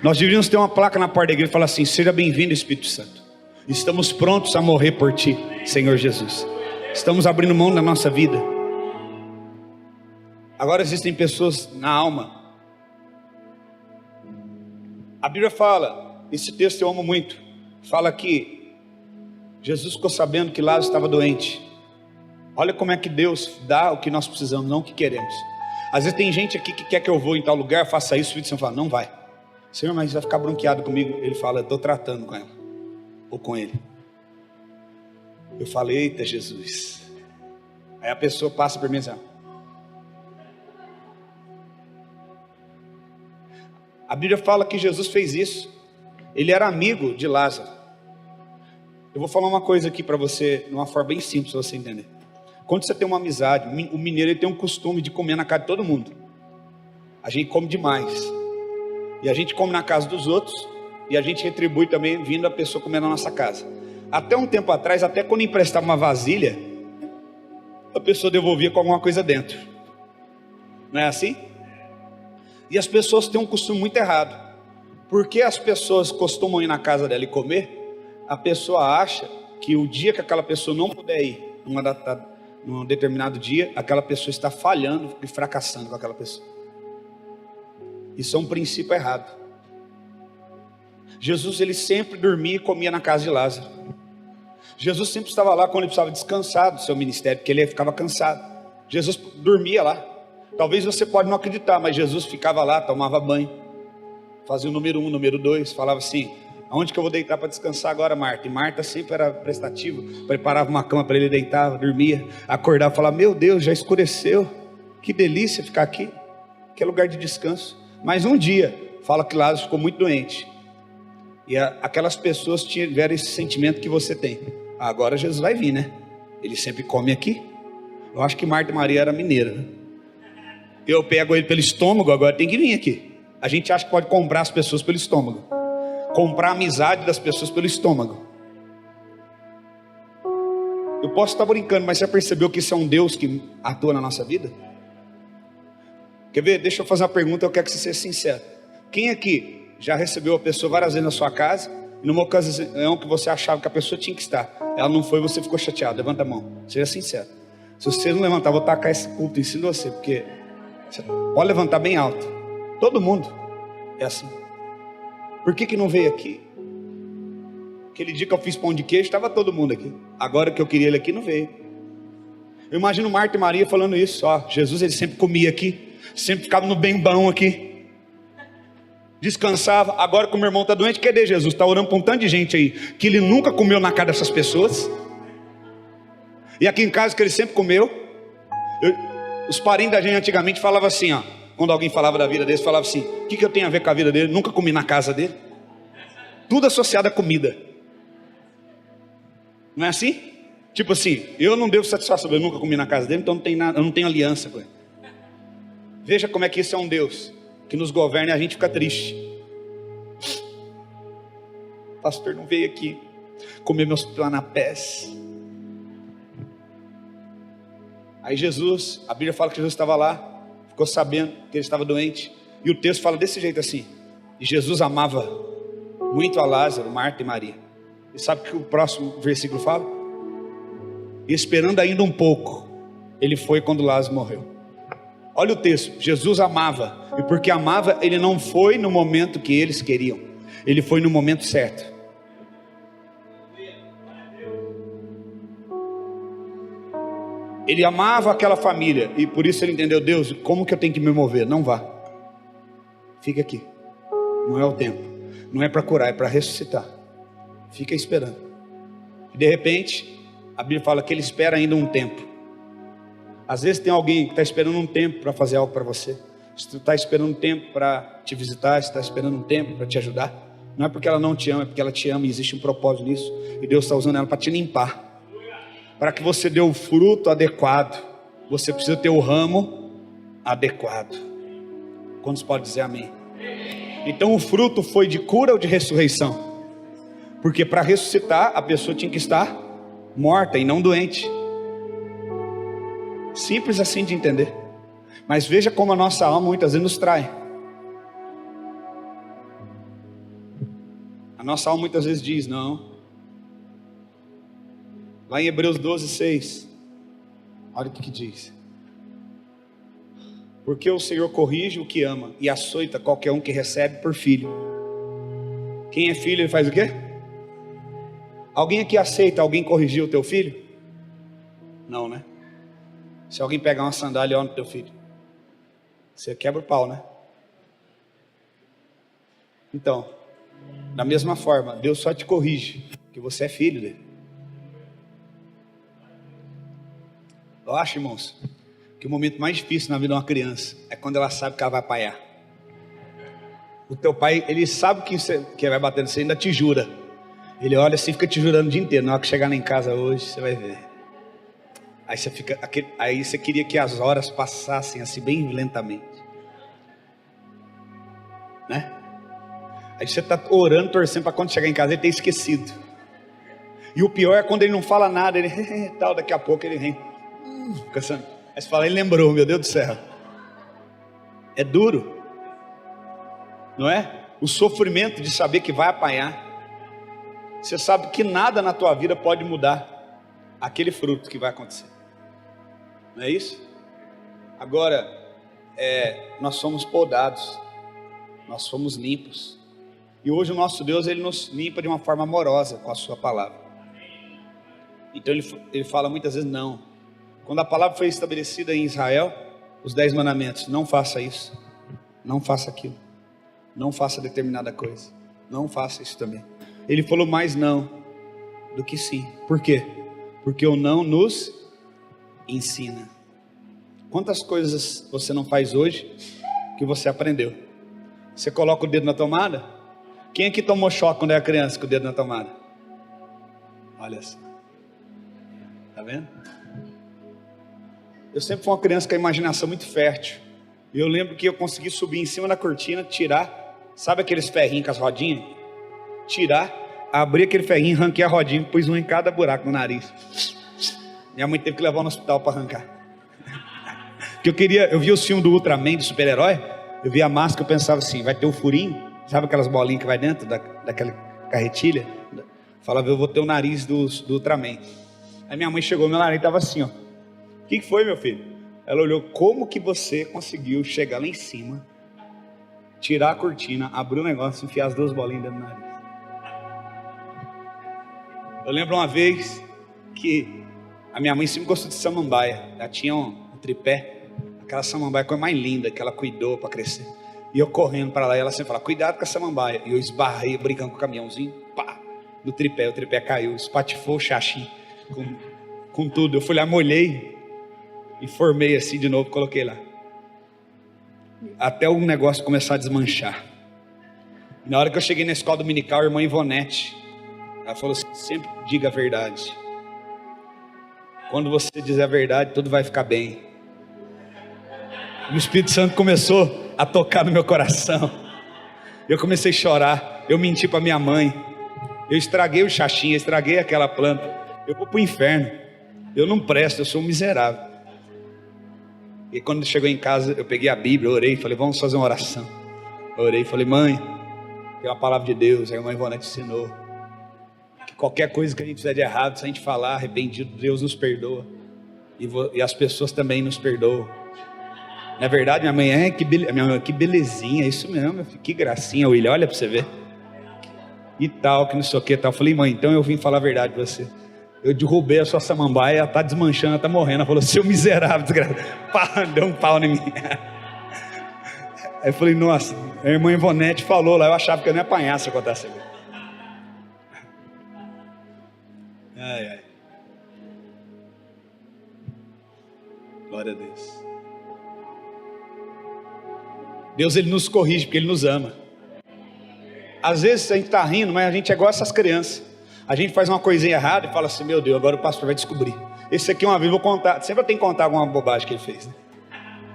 Nós deveríamos ter uma placa na porta da igreja e falar assim, seja bem-vindo Espírito Santo. Estamos prontos a morrer por Ti, Senhor Jesus. Estamos abrindo mão da nossa vida. Agora existem pessoas na alma. A Bíblia fala, esse texto eu amo muito, fala que Jesus ficou sabendo que Lázaro estava doente. Olha como é que Deus dá o que nós precisamos, não o que queremos. Às vezes tem gente aqui que quer que eu vou em tal lugar, faça isso, o Espírito Santo fala, não vai. Senhor, mas vai ficar bronqueado comigo. Ele fala, eu estou tratando com ela, ou com ele. Eu falo, eita Jesus. Aí a pessoa passa por mim e diz, a Bíblia fala que Jesus fez isso. Ele era amigo de Lázaro. Eu vou falar uma coisa aqui para você, de uma forma bem simples para você entender. Quando você tem uma amizade, o mineiro ele tem um costume de comer na casa de todo mundo. A gente come demais. E a gente come na casa dos outros, e a gente retribui também vindo a pessoa comer na nossa casa. Até um tempo atrás, até quando emprestava uma vasilha, a pessoa devolvia com alguma coisa dentro. Não é assim? E as pessoas têm um costume muito errado. Porque as pessoas costumam ir na casa dela e comer, a pessoa acha que o dia que aquela pessoa não puder ir, num determinado dia, aquela pessoa está falhando e fracassando com aquela pessoa. Isso é um princípio errado. Jesus, ele sempre dormia e comia na casa de Lázaro. Jesus sempre estava lá quando ele precisava descansar do seu ministério, porque ele ficava cansado. Jesus dormia lá. Talvez você pode não acreditar, mas Jesus ficava lá, tomava banho, fazia o número 1, número 2, falava assim: aonde que eu vou deitar para descansar agora, Marta? E Marta sempre era prestativa, preparava uma cama para ele, deitava, dormia, acordava, falava: meu Deus, já escureceu, que delícia ficar aqui, que é lugar de descanso. Mas um dia, fala que Lázaro ficou muito doente, e aquelas pessoas tiveram esse sentimento que você tem: agora Jesus vai vir, né? Ele sempre come aqui. Eu acho que Marta e Maria era mineira, né? Eu pego ele pelo estômago, agora tem que vir aqui. A gente acha que pode comprar as pessoas pelo estômago, comprar a amizade das pessoas pelo estômago. Eu posso estar brincando, mas você já percebeu que isso é um Deus que atua na nossa vida? Quer ver? Deixa eu fazer uma pergunta, eu quero que você seja sincero. Quem aqui já recebeu a pessoa várias vezes na sua casa, e numa ocasião que você achava que a pessoa tinha que estar, ela não foi, você ficou chateado? Levanta a mão, seja sincero. Se você não levantar, eu vou tacar esse culto em cima de você, porque você pode levantar bem alto. Todo mundo é assim. Por que não veio aqui? Aquele dia que eu fiz pão de queijo, estava todo mundo aqui. Agora que eu queria ele aqui, não veio. Eu imagino Marta e Maria falando isso: ó, Jesus, ele sempre comia aqui, sempre ficava no bem bom aqui, descansava. Agora que o meu irmão está doente, cadê Jesus? Está orando para um tanto de gente aí, que ele nunca comeu na casa dessas pessoas. E aqui em casa que ele sempre comeu. Os parentes da gente antigamente falavam assim, ó, quando alguém falava da vida deles, falava assim: o que eu tenho a ver com a vida dele? Nunca comi na casa dele. Tudo associado à comida. Não é assim? Tipo assim, eu não devo satisfação, eu nunca comi na casa dele, então não tem nada, eu não tenho aliança com ele. Veja como é que isso é um Deus que nos governa e a gente fica triste. O pastor não veio aqui comer meus planapés. Aí Jesus, a Bíblia fala que Jesus estava lá, ficou sabendo que ele estava doente, e o texto fala desse jeito assim: e Jesus amava muito a Lázaro, Marta e Maria. E sabe o que o próximo versículo fala? E esperando ainda um pouco, ele foi quando Lázaro morreu. Olha o texto: Jesus amava, e porque amava, ele não foi no momento que eles queriam, ele foi no momento certo. Ele amava aquela família, e por isso ele entendeu: Deus, como que eu tenho que me mover? Não vá, fica aqui, não é o tempo, não é para curar, é para ressuscitar. Fica esperando. E de repente, a Bíblia fala que ele espera ainda um tempo. Às vezes tem alguém que está esperando um tempo para fazer algo para você. Se tu está esperando um tempo para te visitar, se está esperando um tempo para te ajudar, não é porque ela não te ama, é porque ela te ama e existe um propósito nisso. E Deus está usando ela para te limpar. Para que você dê o fruto adequado, você precisa ter o ramo adequado. Quantos podem dizer amém? Então o fruto foi de cura ou de ressurreição? Porque para ressuscitar, a pessoa tinha que estar morta e não doente. Simples assim de entender. Mas veja como a nossa alma muitas vezes nos trai. A nossa alma muitas vezes diz: não. Lá em Hebreus 12:6, olha o que diz: porque o Senhor corrige o que ama e açoita qualquer um que recebe por filho. Quem é filho, ele faz o quê? Alguém aqui aceita alguém corrigir o teu filho? Não, né? Se alguém pegar uma sandália e olha no teu filho, você quebra o pau, né? Então, da mesma forma, Deus só te corrige porque você é filho dele. Eu acho, irmãos, que o momento mais difícil na vida de uma criança é quando ela sabe que ela vai apanhar. O teu pai, ele sabe que vai bater, você ainda te jura. Ele olha assim, fica te jurando o dia inteiro. Na hora que chegar lá em casa hoje, você vai ver. Aí você queria que as horas passassem assim bem lentamente, né? Aí você está orando, torcendo para quando chegar em casa ele ter esquecido. E o pior é quando ele não fala nada, ele tal, daqui a pouco ele vem cansando. Aí você fala, ele lembrou, meu Deus do céu. É duro, não é? O sofrimento de saber que vai apanhar. Você sabe que nada na tua vida pode mudar aquele fruto que vai acontecer. Não é isso? Agora, nós somos podados, nós somos limpos. E hoje o nosso Deus, Ele nos limpa de uma forma amorosa com a sua palavra. Então ele fala muitas vezes não. Quando a palavra foi estabelecida em Israel, os 10 mandamentos, não faça isso, não faça aquilo, não faça determinada coisa, não faça isso também. Ele falou mais não do que sim. Por quê? Porque o não nos ensina. Quantas coisas você não faz hoje que você aprendeu? Você coloca o dedo na tomada? Quem aqui tomou choque quando era criança com o dedo na tomada? Olha só. Tá vendo? Eu sempre fui uma criança com a imaginação muito fértil. E eu lembro que eu consegui subir em cima da cortina, tirar, sabe aqueles ferrinhos com as rodinhas? Tirar, abrir aquele ferrinho, arranquei a rodinha, pus um em cada buraco no nariz. Minha mãe teve que levar no hospital para arrancar. Porque eu via o filme do Ultraman, do super-herói, eu via a máscara, eu pensava assim, vai ter um furinho, sabe aquelas bolinhas que vai dentro daquela carretilha? Falava, eu vou ter o nariz do Ultraman. Aí minha mãe chegou, meu nariz estava assim, ó. O que foi, meu filho? Ela olhou, como que você conseguiu chegar lá em cima, tirar a cortina, abrir o negócio, enfiar as 2 bolinhas dentro do nariz? Eu lembro uma vez que a minha mãe sempre gostou de samambaia. Ela tinha um tripé, aquela samambaia coisa mais linda que ela cuidou para crescer. E eu correndo para lá, e ela sempre falava, cuidado com a samambaia. E eu esbarrei, brincando com o caminhãozinho, pá, no tripé. O tripé caiu, espatifou o xaxim com tudo. Eu fui lá, molhei e formei assim de novo, coloquei lá. Até o negócio começar a desmanchar. E na hora que eu cheguei na escola dominical, a irmã Ivonete, ela falou assim, sempre diga a verdade. Quando você dizer a verdade, tudo vai ficar bem. E o Espírito Santo começou a tocar no meu coração. Eu comecei a chorar. Eu menti para minha mãe. Eu estraguei o xaxim, eu estraguei aquela planta. Eu vou para o inferno. Eu não presto, eu sou um miserável. E quando chegou em casa, eu peguei a Bíblia, orei, falei, vamos fazer uma oração. Orei, falei, mãe, tem uma palavra de Deus. Aí a irmã Ivonete ensinou que qualquer coisa que a gente fizer de errado, se a gente falar arrependido, Deus nos perdoa. E as pessoas também nos perdoam. Na verdade, minha mãe, que belezinha, isso mesmo, meu filho, que gracinha, William, olha para você ver. E tal, que não sei o que, tal. Eu falei, mãe, então eu vim falar a verdade para você. Eu derrubei a sua samambaia, ela está desmanchando, ela está morrendo. Ela falou, seu miserável, desgraçado. Pá, deu um pau em mim. Aí eu falei, nossa, a irmã Ivonete falou lá, eu achava que eu não ia apanhar se eu contasse isso. Ai, ai. Glória a Deus. Deus, Ele nos corrige porque Ele nos ama. Às vezes a gente está rindo, mas a gente é igual essas crianças. A gente faz uma coisinha errada e fala assim, meu Deus, agora o pastor vai descobrir. Esse aqui uma vez eu vou contar, sempre eu tenho que contar alguma bobagem que ele fez, né?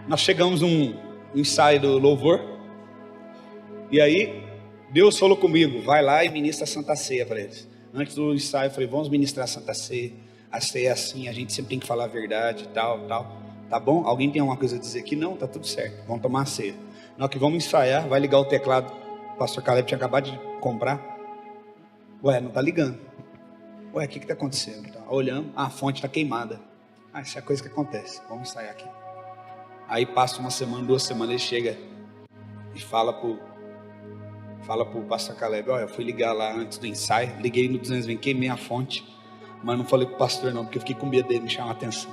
Nós chegamos num ensaio do louvor, e aí Deus falou comigo, vai lá e ministra a Santa Ceia para eles. Antes do ensaio eu falei, vamos ministrar a Santa Ceia. A ceia é assim, a gente sempre tem que falar a verdade, tal. Tá bom? Alguém tem alguma coisa a dizer aqui? Não, tá tudo certo, vamos tomar a ceia. Na hora que vamos ensaiar, vai ligar o teclado. O pastor Caleb tinha acabado de comprar. Ué, não tá ligando. Ué, o que tá acontecendo? Tá olhando, a fonte tá queimada. Isso é a coisa que acontece. Vamos ensaiar aqui. Aí passa uma semana, 2 semanas, ele chega e fala pro pastor Caleb, olha, eu fui ligar lá antes do ensaio, liguei no 220, queimei a fonte, mas não falei pro pastor não, porque eu fiquei com medo dele me chamar a atenção.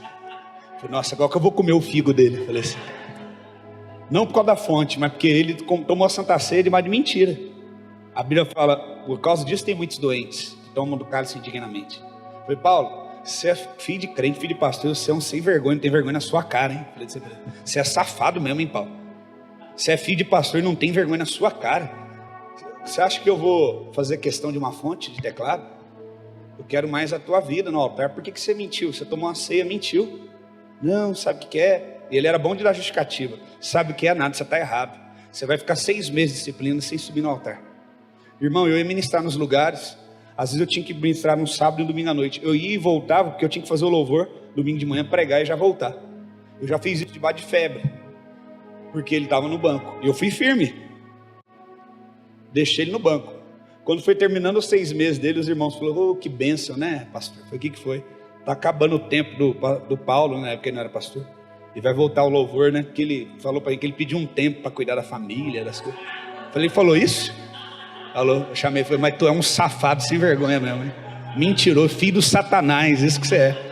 Falei, nossa, agora que eu vou comer o figo dele. Falei assim, não por causa da fonte, mas porque ele tomou a Santa Ceia de mais de mentira. A Bíblia fala, por causa disso tem muitos doentes que tomam do cálice indignamente. Eu falei, Paulo, você é filho de crente, filho de pastor, você é um sem vergonha, não tem vergonha na sua cara, hein? Falei, você é safado mesmo, hein, Paulo? Você é filho de pastor e não tem vergonha na sua cara. Você acha que eu vou fazer questão de uma fonte de teclado? eu quero mais a tua vida no altar. Por que você mentiu? Você tomou uma ceia, mentiu. Não, sabe o que é? E ele era bom de dar justificativa. Sabe o que é nada, você está errado. Você vai ficar 6 meses de disciplina sem subir no altar. Irmão, eu ia ministrar nos lugares. Às vezes eu tinha que ministrar no sábado e no domingo à noite. Eu ia e voltava, porque eu tinha que fazer o louvor, domingo de manhã, pregar e já voltar. Eu já fiz isso debaixo de febre, porque ele estava no banco. E eu fui firme. Deixei ele no banco. Quando foi terminando os 6 meses dele, os irmãos falaram: oh, que bênção, né, pastor? Foi o que foi? Está acabando o tempo do Paulo, né, porque ele não era pastor. E vai voltar o louvor, né? Que ele falou para ele que ele pediu um tempo para cuidar da família, das coisas. Falei, ele falou isso? Falou, eu chamei, falei, mas tu é um safado sem vergonha mesmo, hein? Mentiroso, filho do Satanás, isso que você é.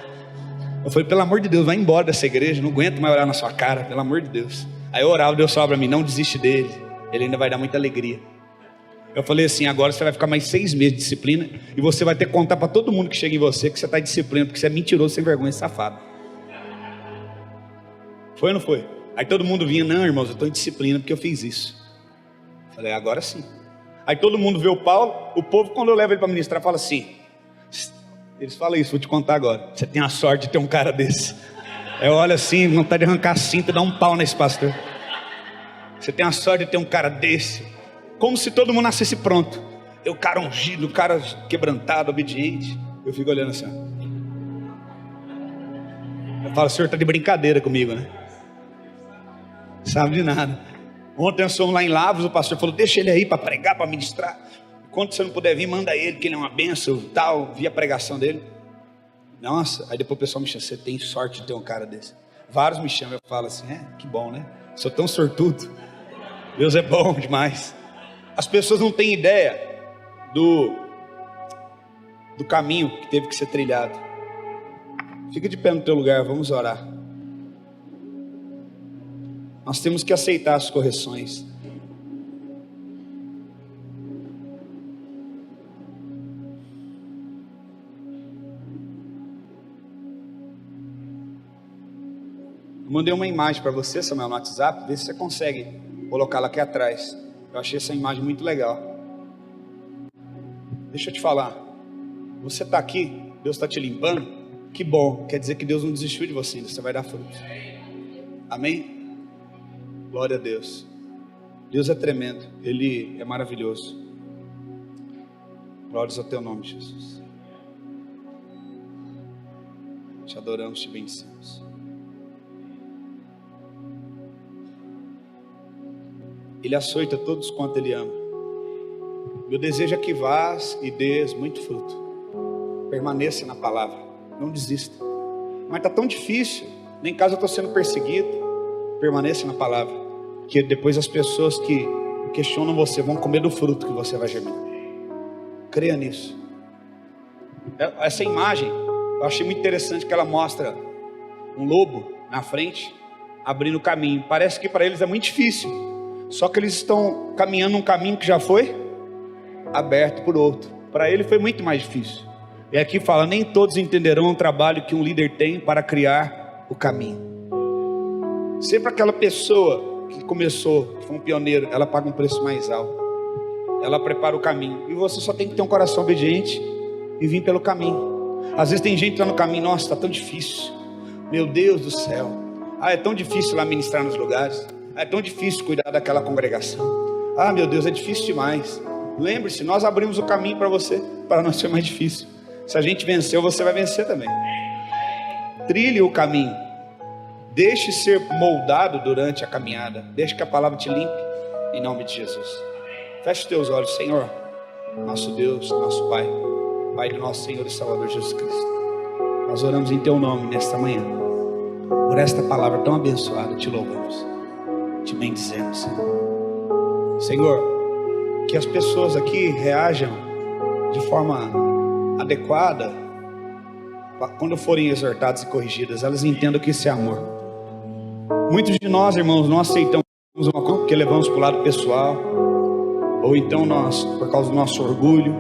Eu falei, pelo amor de Deus, vai embora dessa igreja, não aguento mais olhar na sua cara, pelo amor de Deus. Aí eu orava, Deus falava para mim, não desiste dele, ele ainda vai dar muita alegria. Eu falei assim, agora você vai ficar mais 6 meses de disciplina, e você vai ter que contar para todo mundo que chega em você, que você está em disciplina, porque você é mentiroso, sem vergonha, safado. Foi ou não foi? Aí todo mundo vinha, não irmãos, eu estou em disciplina porque eu fiz isso. Eu falei, agora sim. Aí todo mundo vê o Paulo, o povo quando eu levo ele para ministrar fala assim, eles falam isso, vou te contar agora, você tem a sorte de ter um cara desse. Eu olho assim, vontade de arrancar a cinta e dar um pau nesse pastor. Você tem a sorte de ter um cara desse, como se todo mundo nascesse pronto. Eu, cara ungido, o cara quebrantado, obediente. Eu fico olhando assim, eu falo, o senhor está de brincadeira comigo, né? Sabe de nada. Ontem nós fomos lá em Lavras, o pastor falou, deixa ele aí para pregar, para ministrar. Quando você não puder vir, manda ele, que ele é uma bênção, tal. Vi a pregação dele. Nossa, aí depois o pessoal me chama, você tem sorte de ter um cara desse. Vários me chamam, eu falo assim, que bom, né? Sou tão sortudo. Deus é bom demais. As pessoas não têm ideia do caminho que teve que ser trilhado. Fica de pé no teu lugar, vamos orar. Nós temos que aceitar as correções. Eu mandei uma imagem para você, Samuel, no WhatsApp. Vê se você consegue colocá-la aqui atrás. Eu achei essa imagem muito legal. Deixa eu te falar. Você está aqui, Deus está te limpando. Que bom, quer dizer que Deus não desistiu de você ainda. Você vai dar frutos. Amém? Glória a Deus. Deus é tremendo, Ele é maravilhoso. Glórias ao teu nome, Jesus. Te adoramos, te bendecemos. Ele açoita todos quanto Ele ama. Meu desejo é que vás e dês muito fruto. Permaneça na palavra, não desista. Mas está tão difícil, nem caso eu estou sendo perseguido. Permaneça na palavra, que depois as pessoas que questionam você vão comer do fruto que você vai germinar. Creia nisso. Essa imagem eu achei muito interessante, que ela mostra um lobo na frente abrindo o caminho. Parece que para eles é muito difícil, só que eles estão caminhando um caminho que já foi aberto por outro. Para ele foi muito mais difícil. E aqui fala, nem todos entenderão o trabalho que um líder tem para criar o caminho. Sempre aquela pessoa que começou, que foi um pioneiro, ela paga um preço mais alto. Ela prepara o caminho. E você só tem que ter um coração obediente e vir pelo caminho. Às vezes tem gente lá no caminho, nossa, está tão difícil. Meu Deus do céu. É tão difícil lá ministrar nos lugares. É tão difícil cuidar daquela congregação. Meu Deus, é difícil demais. Lembre-se, nós abrimos o caminho para você, para não ser mais difícil. Se a gente venceu, você vai vencer também. Trilhe o caminho. Deixe ser moldado durante a caminhada. Deixe que a palavra te limpe, em nome de Jesus. Feche os teus olhos, Senhor, nosso Deus, nosso Pai, Pai do nosso Senhor e Salvador Jesus Cristo. Nós oramos em teu nome nesta manhã. Por esta palavra tão abençoada, te louvamos, te bendizemos, Senhor. Senhor, que as pessoas aqui reajam de forma adequada quando forem exortadas e corrigidas. Elas entendam que isso é amor. Muitos de nós, irmãos, não aceitamos uma coisa porque levamos para o lado pessoal, ou então nós, por causa do nosso orgulho.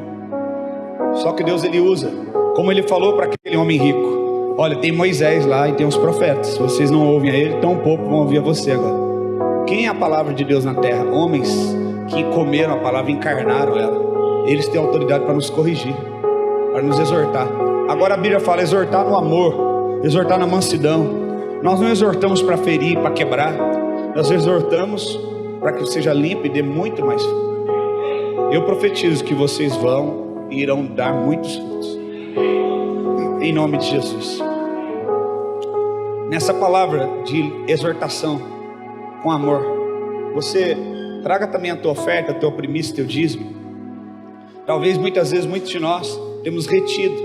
Só que Deus, Ele usa, como Ele falou para aquele homem rico: olha, tem Moisés lá e tem os profetas. Se vocês não ouvem a ele, tão pouco vão ouvir a você agora. Quem é a palavra de Deus na terra? Homens que comeram a palavra, encarnaram ela. Eles têm autoridade para nos corrigir. para nos exortar. Agora a Bíblia fala exortar no amor, exortar na mansidão. Nós não exortamos para ferir, para quebrar. Nós exortamos para que seja limpo e dê muito mais fruto. Eu profetizo que vocês vão e irão dar muitos frutos, em nome de Jesus. Nessa palavra de exortação com amor, você traga também a tua oferta, teu primício, teu dízimo. Talvez muitas vezes muitos de nós temos retido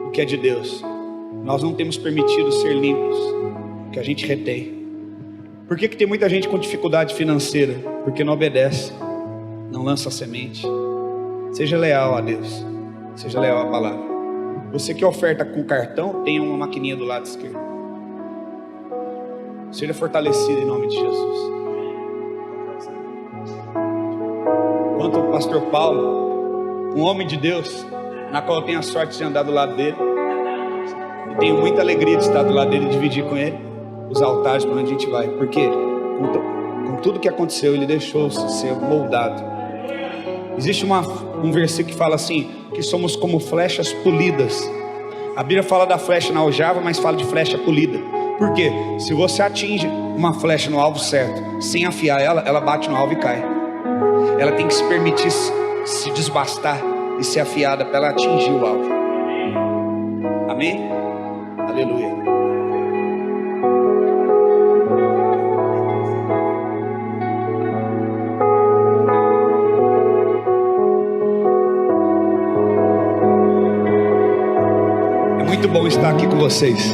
o que é de Deus. Nós não temos permitido ser limpos, o que a gente retém. Por que tem muita gente com dificuldade financeira? Porque não obedece, não lança a semente. Seja leal a Deus, seja leal à palavra. Você que oferta com cartão, tem uma maquininha do lado esquerdo. Seja fortalecido em nome de Jesus. Quanto o pastor Paulo, um homem de Deus, na qual eu tenho a sorte de andar do lado dele, e tenho muita alegria de estar do lado dele e dividir com ele os altares para onde a gente vai, porque com tudo que aconteceu, ele deixou-se ser moldado. Existe um versículo que fala assim, que somos como flechas polidas. A Bíblia fala da flecha na aljava, mas fala de flecha polida. Por quê? Se você atinge uma flecha no alvo certo, sem afiar ela bate no alvo e cai. Ela tem que se permitir se desbastar e ser afiada para ela atingir o alvo. Amém? Aleluia. É muito bom estar aqui com vocês.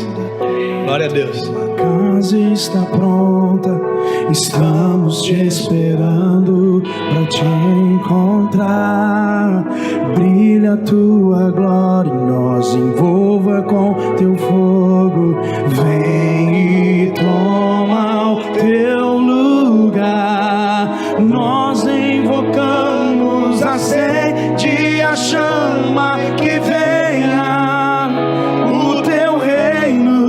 Glória a Deus. A casa está pronta, estamos te esperando para te encontrar. Brilha a tua glória e nos envolva com teu fogo. Vem e toma o teu lugar. Nós invocamos a sede e a chama que venha o teu reino.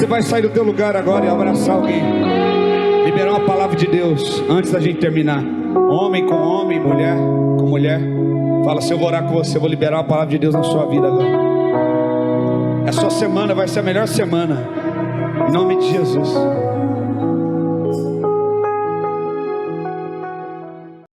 Você vai sair do teu lugar agora e abraçar alguém. Liberar uma palavra de Deus antes da gente terminar. Homem com homem, mulher com mulher. Fala, se eu vou orar com você, eu vou liberar uma palavra de Deus na sua vida agora. A sua semana vai ser a melhor semana. Em nome de Jesus.